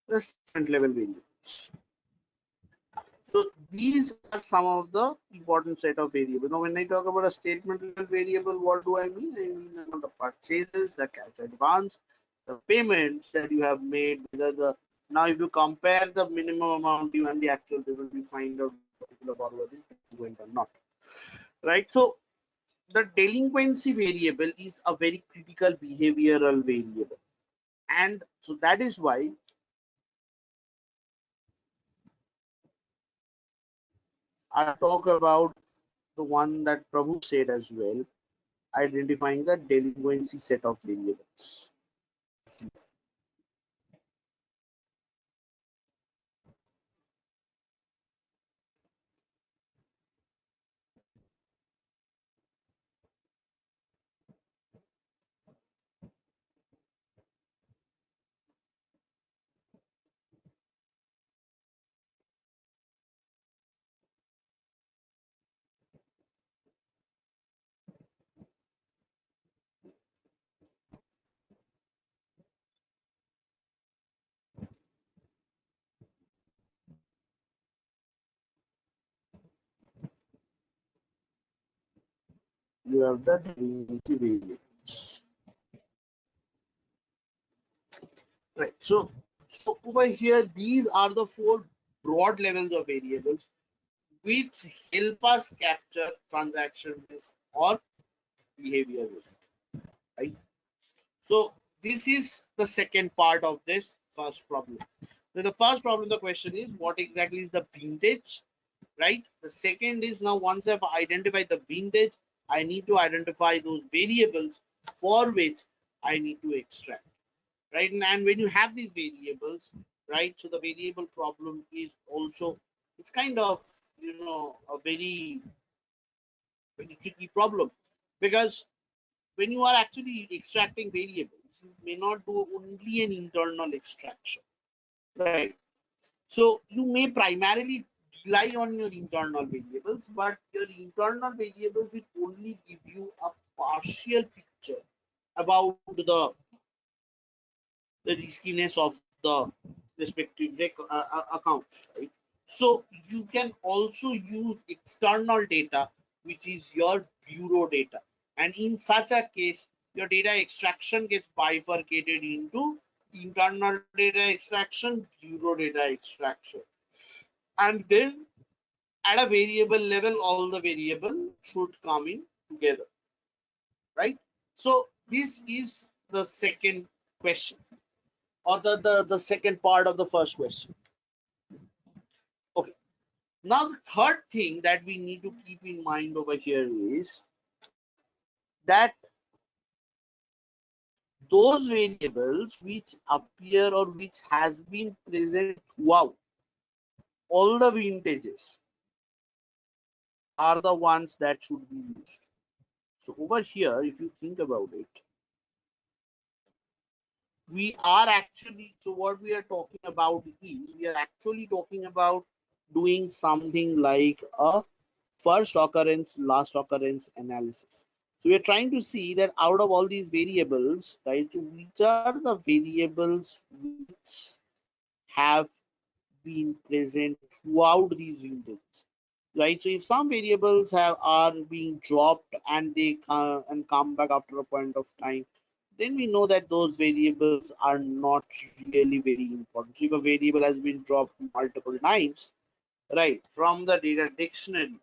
The statement level variables. So these are some of the important set of variables. Now, when I talk about a statement level variable, what do I mean? I mean the purchases, the cash advance, the payments that you have made. Whether the now, if you compare the minimum amount due and the actual payment, we find out particular borrower is delinquent or not. Right. So the delinquency variable is a very critical behavioral variable, and so that is why I talk about the one that Prabhu said as well, identifying the delinquency set of variables. You have the delinquency variables. Right. So over here, these are the four broad levels of variables which help us capture transaction risk or behavior risk. Right. So this is the second part of this first problem. So the first problem, the question is what exactly is the vintage? right? The second is, now once I've identified the vintage, I need to identify those variables for which I need to extract, right? And when you have these variables, right, so the variable problem is also, it's kind of, a very, very tricky problem, because when you are actually extracting variables, you may not do only an internal extraction, right? So you may primarily rely on your internal variables, but your internal variables will only give you a partial picture about the riskiness of the respective accounts, right? So you can also use external data, which is your bureau data. And in such a case, your data extraction gets bifurcated into internal data extraction, bureau data extraction. And then at a variable level, all the variable should come in together, right? So this is the second question, or the second part of the first question. Okay. Now the third thing that we need to keep in mind over here is that those variables which appear or which has been present throughout all the vintages are the ones that should be used. So over here, if you think about it, we are actually, so what we are talking about is, we are actually talking about doing something like a first occurrence, last occurrence analysis. So we are trying to see that out of all these variables, right, which are the variables which have been present throughout these vintages, right? So if some variables are being dropped and they come back after a point of time, then we know that those variables are not really very important. So if a variable has been dropped multiple times, right, from the data dictionary,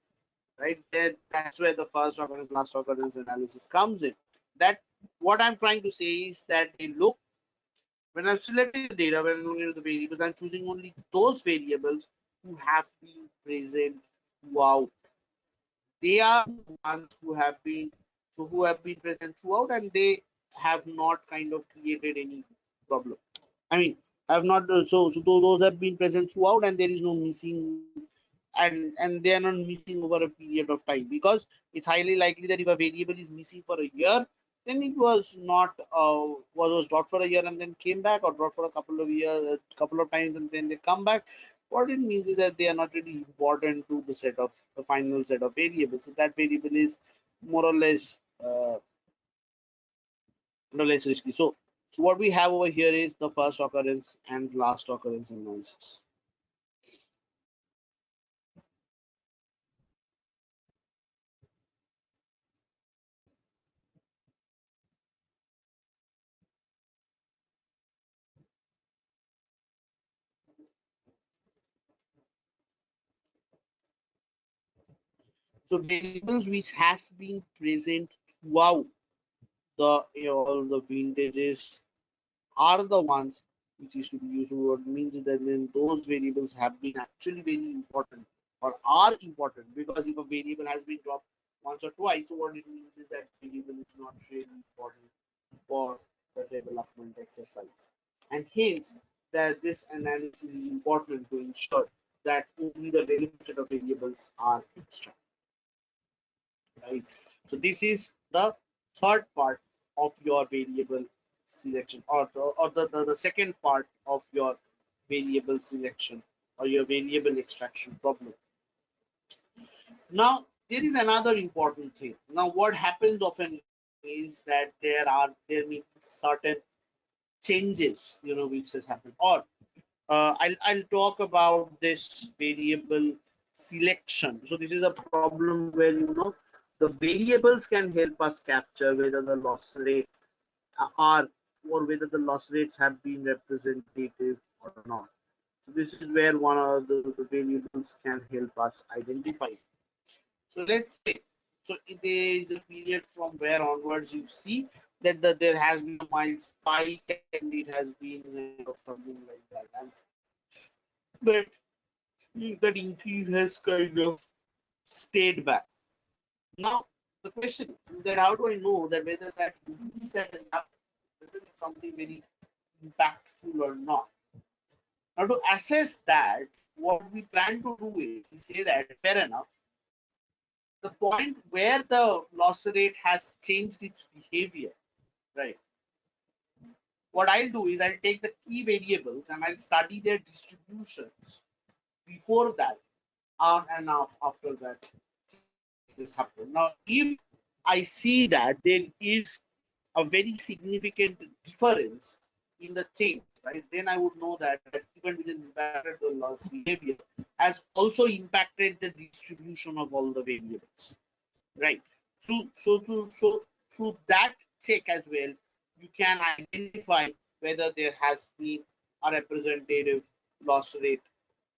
right, then that's where the first occurrence, last occurrence analysis comes in. That, what I'm trying to say is that, hey, look, when I'm selecting the data, when I'm looking at the variables, I'm choosing only those variables who have been present throughout. They are the ones who have been, who have been present throughout, and they have not kind of created any problem. I mean, have not, so those have been present throughout, and there is no missing, and they are not missing over a period of time, because it's highly likely that if a variable is missing for a year, then it was not was dropped for a year and then came back, or dropped for a couple of years, a couple of times, and then they come back. What it means is that they are not really important to the final set of variables. So that variable is more or less risky. So what we have over here is the first occurrence and last occurrence analysis. So variables which has been present throughout all the vintages are the ones which is to be used. What means is that then those variables have been actually very important, or are important, because if a variable has been dropped once or twice, so what it means is that variable is not really important for the development exercise. And hence that this analysis is important to ensure that only the relevant set of variables are extracted, right? So this is the third part of your variable selection, or the second part of your variable selection, or your variable extraction problem. Now there is another important thing. Now what happens often is that there may be certain changes, which has happened, or I'll talk about this variable selection. So this is a problem where, the variables can help us capture whether the loss rate are, or whether the loss rates have been representative or not. So this is where one of the variables can help us identify. So let's say, so there is a period from where onwards you see that there has been a mild spike, and it has been something like that. But that increase has kind of stayed back. Now, the question that how do I know that whether that increase that has happened, whether it's something very impactful or not? Now, to assess that, what we plan to do is we say that fair enough, the point where the loss rate has changed its behavior, right? What I'll do is I'll take the key variables and I'll study their distributions before that and after that this happened. Now, if I see that there is a very significant difference in the change, right, then I would know that even within impacted the loss behavior has also impacted the distribution of all the variables, right? So through that check as well, you can identify whether there has been a representative loss rate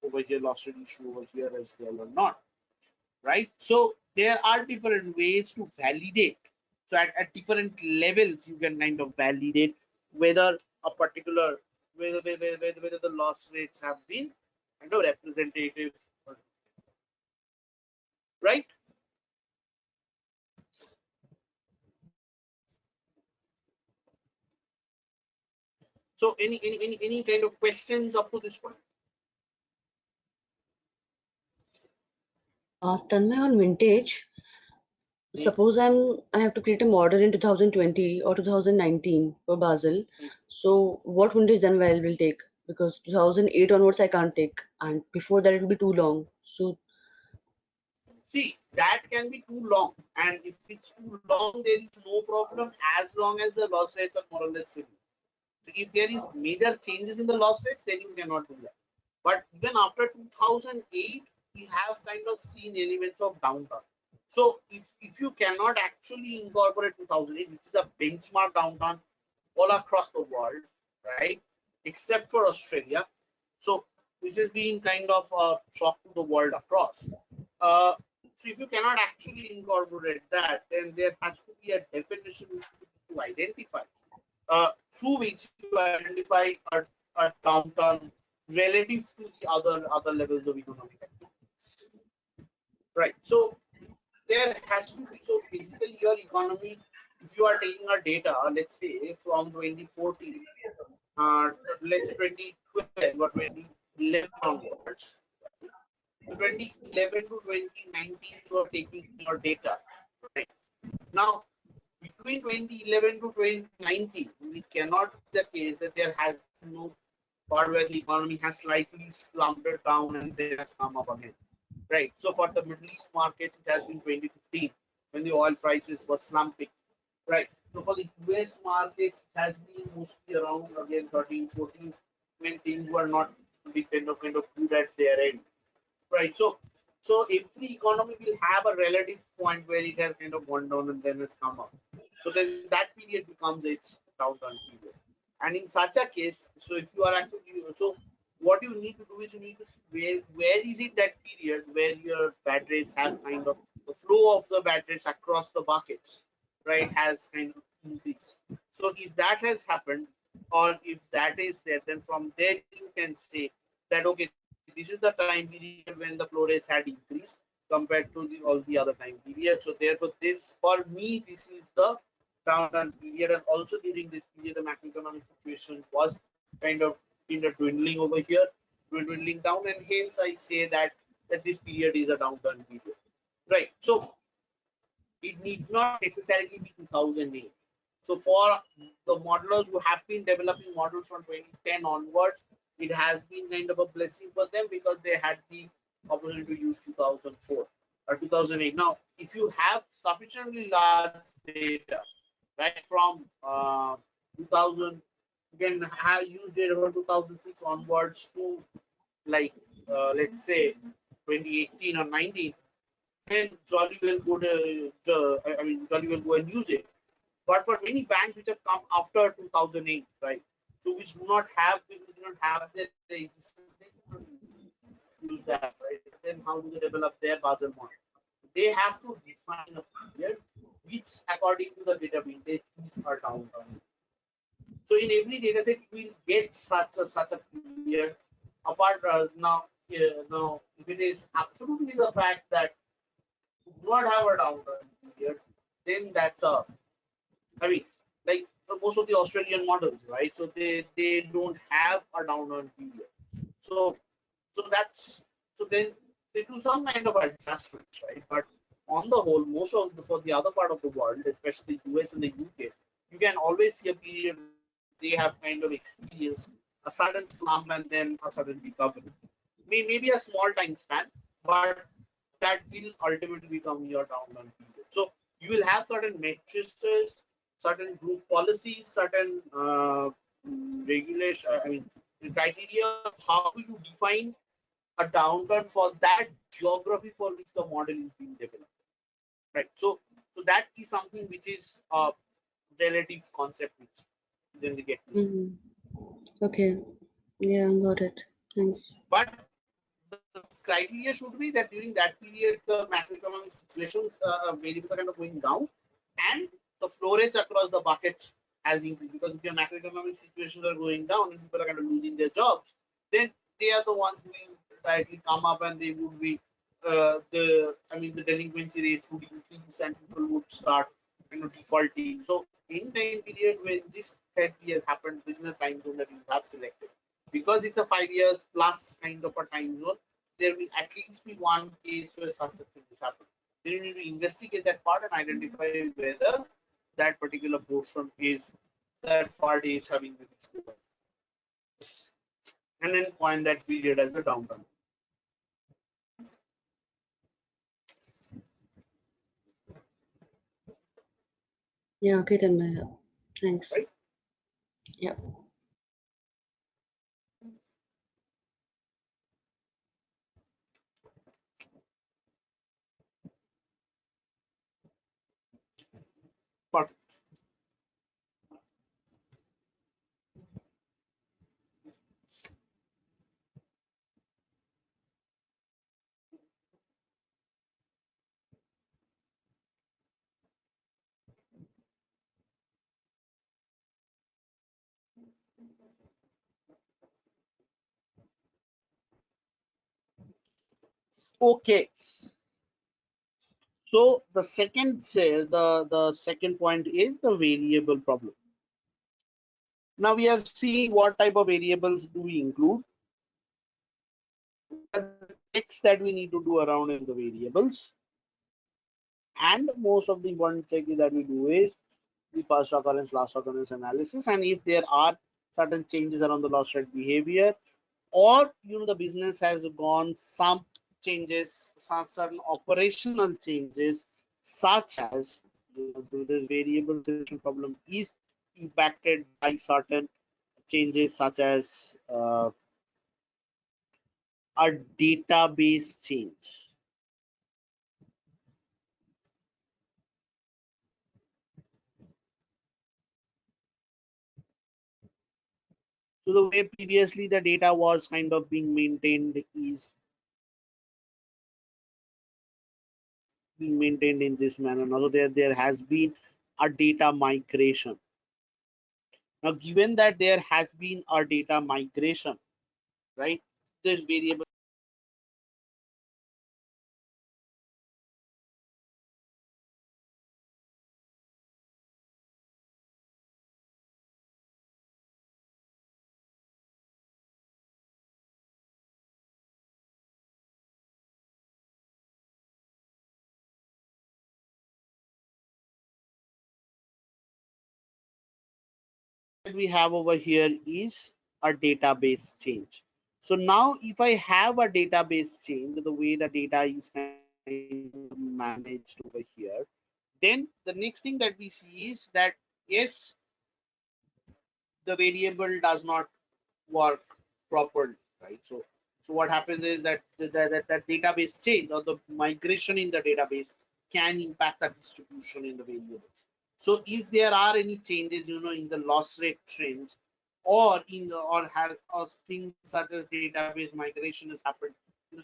over here, loss rate issue over here as well or not, right? So there are different ways to validate. So at different levels, you can kind of validate whether a particular whether the loss rates have been kind of representative, right? So any kind of questions up to this point? Tanmay, on vintage, suppose I have to create a model in 2020 or 2019 for Basel. So what vintage then I will take? Because 2008 onwards I can't take, and before that it will be too long. So See, that can be too long, and if it's too long, there is no problem as long as the loss rates are more or less similar. So if there is major changes in the loss rates, then you cannot do that. But even after 2008, we have kind of seen elements of downturn. So if you cannot actually incorporate 2008, which is a benchmark downturn all across the world, right, except for Australia, so which has been kind of a shock to the world across. So if you cannot actually incorporate that, then there has to be a definition to identify through which you identify a downturn relative to the other levels of economic activity. Right. So there has to be, so basically your economy, if you are taking a data, let's say from 2014, let's say 2012 or 2011 onwards, so 2011 to 2019 you are taking your data, right? Now between 2011 to 2019, it cannot be the case that there has no part where the economy has slightly slumped down and then has come up again. Right. So for the Middle East markets, it has been 2015 when the oil prices were slumping. Right. So for the US markets, it has been mostly around again 13, 14 when things were not kind of good at their end. Right. So every economy will have a relative point where it has kind of gone down and then has come up. So then that period becomes its downturn period. And in such a case, so if you are actually, so what you need to do is you need to see where is it that period where your bad rates has kind of the flow of the bad rates across the buckets, right, has kind of increased. So if that has happened, or if that is there, then from there you can say that okay, this is the time period when the flow rates had increased compared to all the other time periods. So therefore, this for me, this is the downturn period, and also during this period, the macroeconomic situation was kind of in the dwindling over here, dwindling down, and hence I say that this period is a downturn period, right? So it need not necessarily be 2008. So for the modelers who have been developing models from 2010 onwards, it has been kind of a blessing for them because they had the opportunity to use 2004 or 2008. Now, if you have sufficiently large data, right, from 2000, you can have used data from 2006 onwards to like let's say 2018 or 19, then jolly well go I mean, jolly well go and use it. But for many banks which have come after 2008, right? So which do not have, people do not have their existence, they cannot use that, right? Then how do they develop their Basel model? They have to define a period which, according to the data vintage, these are downtown. So in every data set, you will get such a period. Apart now, now, if it is absolutely the fact that do not have a downturn period, then that's a, I mean, like most of the Australian models, right? So they don't have a downturn period. So that's, so then they do some kind of adjustments, right? But on the whole, most of the, for the other part of the world, especially US and the UK, you can always see a period where they have kind of experienced a sudden slump and then a sudden recovery. Maybe a small time span, but that will ultimately become your downturn period. So you will have certain matrices, certain group policies, certain regulation. I mean, the criteria of how you define a downturn for that geography for which the model is being developed, right? So that is something which is a relative concept which then we get to see. Okay. Yeah, got it. Thanks. But the criteria should be that during that period the macroeconomic situations variables are kind of going down and the flow rates across the buckets has increased, because if your macroeconomic situations are going down and people are kind of losing their jobs, then they are the ones who will directly come up and they would be the delinquency rates would increase and people would start defaulting. So in time period when this criteria has happened within the time zone that you have selected, because it's a 5 years plus kind of a time zone, there will at least be one case where such a thing has happened. Then you need to investigate that part and identify whether that particular portion is, that part is having the issue, and then point that period as a downturn. Yeah, okay, then. Thanks. Right? Yeah. Perfect. Okay. So the second point is the variable problem. Now we have seen what type of variables do we include, what are the checks that we need to do around in the variables, and most of the important check that we do is the first occurrence, last occurrence analysis, and if there are certain changes around the loss rate behavior, or the business has gone some changes, some certain operational changes, such as the variable selection problem is impacted by certain changes, such as a database change. So the way previously the data was kind of being maintained is being maintained in this manner. Now there has been a data migration. Now, given that there has been a data migration, right? This variable that we have over here is a database change. So now if I have a database change, the way the data is kind of managed over here, then the next thing that we see is that yes, the variable does not work properly, right? So what happens is that that database change or the migration in the database can impact the distribution in the variables. So if there are any changes, in the loss rate trends, or in the or have or things such as database migration has happened,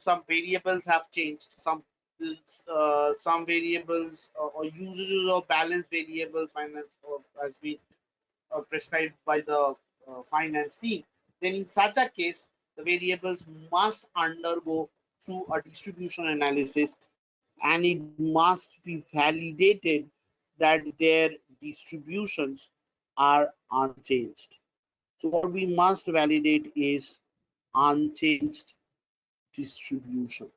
some variables have changed, some variables or usages of balance variable finance or has been prescribed by the finance team, then in such a case, the variables must undergo through a distribution analysis, and it must be validated that their distributions are unchanged. So what we must validate is unchanged distribution.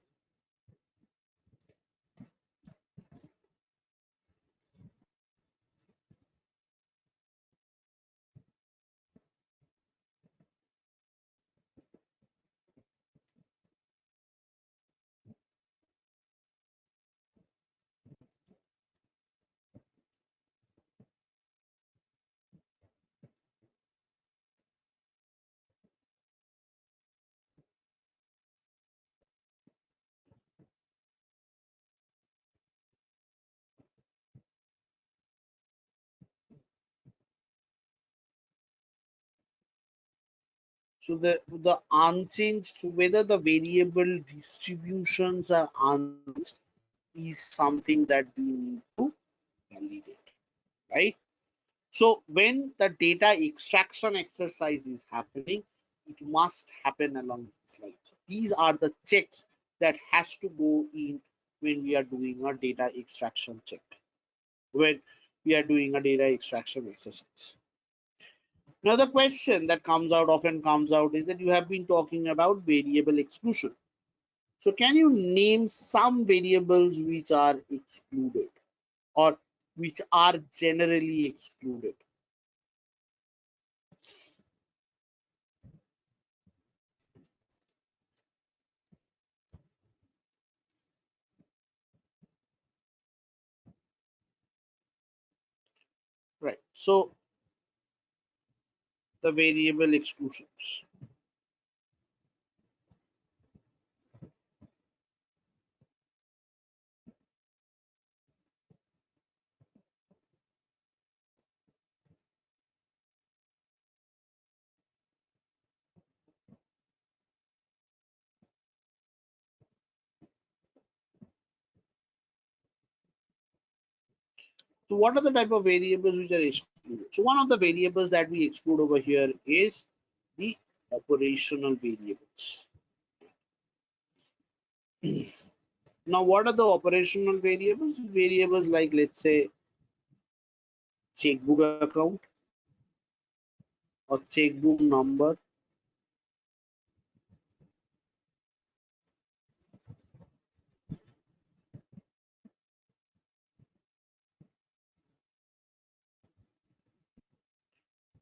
So the unchanged, so whether the variable distributions are unchanged is something that we need to validate, right? So when the data extraction exercise is happening, it must happen along these lines. So these are the checks that has to go in when we are doing a data extraction check, when we are doing a data extraction exercise. Now the question that often comes out is that you have been talking about variable exclusion. So can you name some variables which are excluded or which are generally excluded? Right. So the variable exclusions. So what are the type of variables which are excluded? So one of the variables that we exclude over here is the operational variables. Now, what are the operational variables? Variables like, let's say, checkbook account or checkbook number.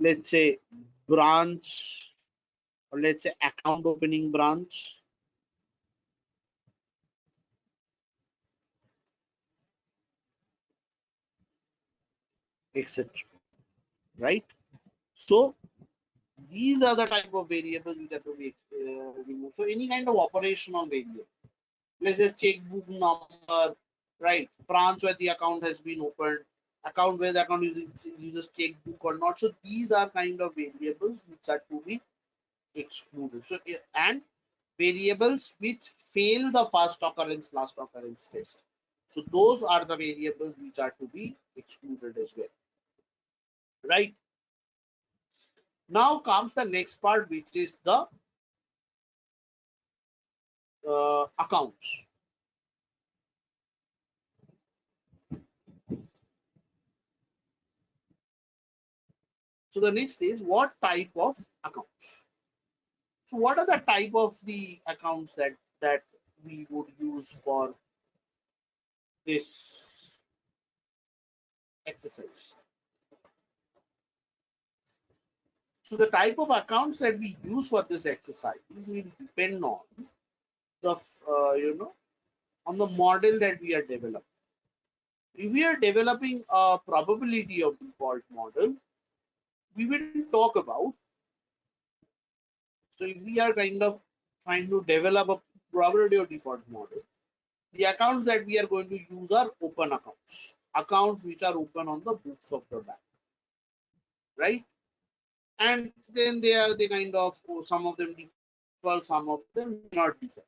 Let's say branch, or let's say account opening branch, etc. Right? So these are the type of variables which have to be removed. So any kind of operational variable, let's say checkbook number, right? Branch where the account has been opened, account where the account uses checkbook or not. So these are kind of variables which are to be excluded. So and variables which fail the first occurrence last occurrence test. So those are the variables which are to be excluded as well, right? Now comes the next part, which is the accounts. So the next is what type of accounts. So what are the type of the accounts that we would use for this exercise? So the type of accounts that we use for this exercise will depend on the on the model that we are developing. If we are developing a probability of default model, we will talk about. So if we are kind of trying to develop a probability of default model, the accounts that we are going to use are open accounts, accounts which are open on the books of the bank, right? And then they kind of, some of them default, some of them not default.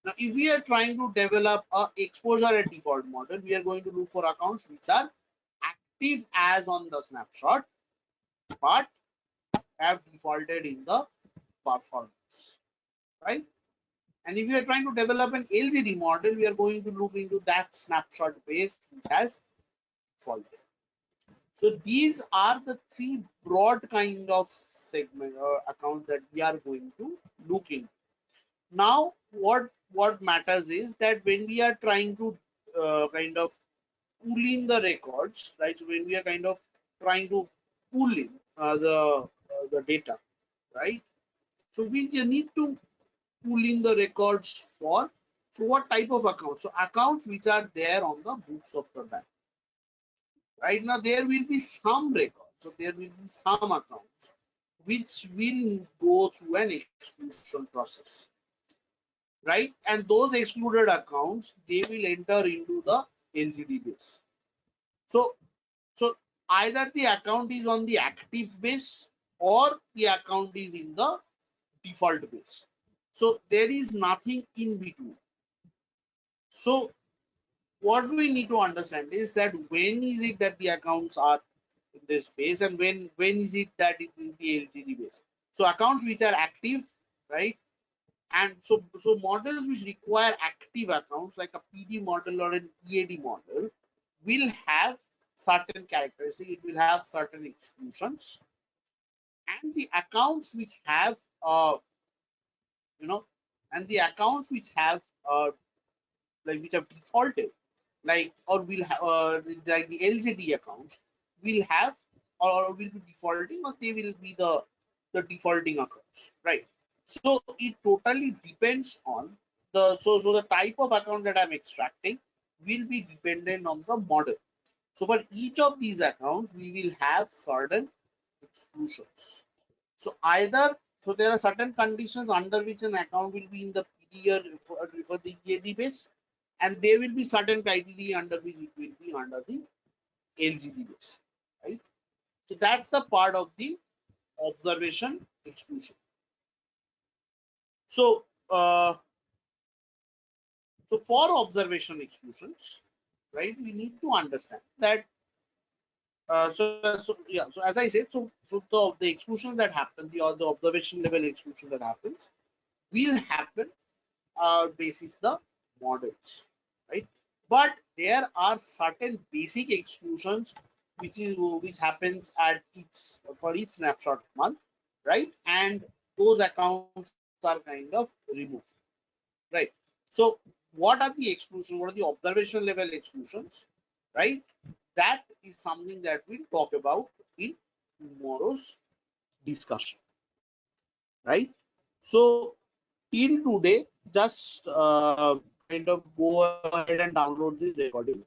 Now, if we are trying to develop a exposure at default model, we are going to look for accounts which are active as on the snapshot, but have defaulted in the performance. right? And if we are trying to develop an LGD model, we are going to look into that snapshot base which has defaulted. So these are the three broad kind of segment or accounts that we are going to look into. Now, what matters is that when we are trying to kind of pull in the records, right? So when we are kind of trying to pull in the data, right? So we need to pull in the records for, so what type of accounts? So accounts which are there on the books of the bank. Right now there will be some records, so there will be some accounts which will go through an exclusion process, right? And those excluded accounts, they will enter into the LGD base. So either the account is on the active base or the account is in the default base. So there is nothing in between. So what we need to understand is that when is it that the accounts are in this base, and when is it that it is the LGD base. So accounts which are active, right? And so models which require active accounts like a PD model or an EAD model will have certain characteristics. It will have certain exclusions, and the accounts which have you know and the accounts which have like which have defaulted, like or will have like the LGD accounts will have or will be defaulting, or they will be the defaulting accounts, right? So it totally depends on the so the type of account that I'm extracting will be dependent on the model. So for each of these accounts we will have certain exclusions. So either, so there are certain conditions under which an account will be in the PD for the EAD base, and there will be certain criteria under which it will be under the LGD base, right? So that's the part of the observation exclusion. So so for observation exclusions, right, we need to understand that so as I said, so the exclusions that happen, the observation level exclusion that happens will happen basis the models, right? But there are certain basic exclusions which happens at each for each snapshot month, right? And those accounts are kind of removed, right? So what are the exclusions? What are the observation level exclusions, right? That is something that we'll talk about in tomorrow's discussion, right? So till today, just kind of go ahead and download this recording.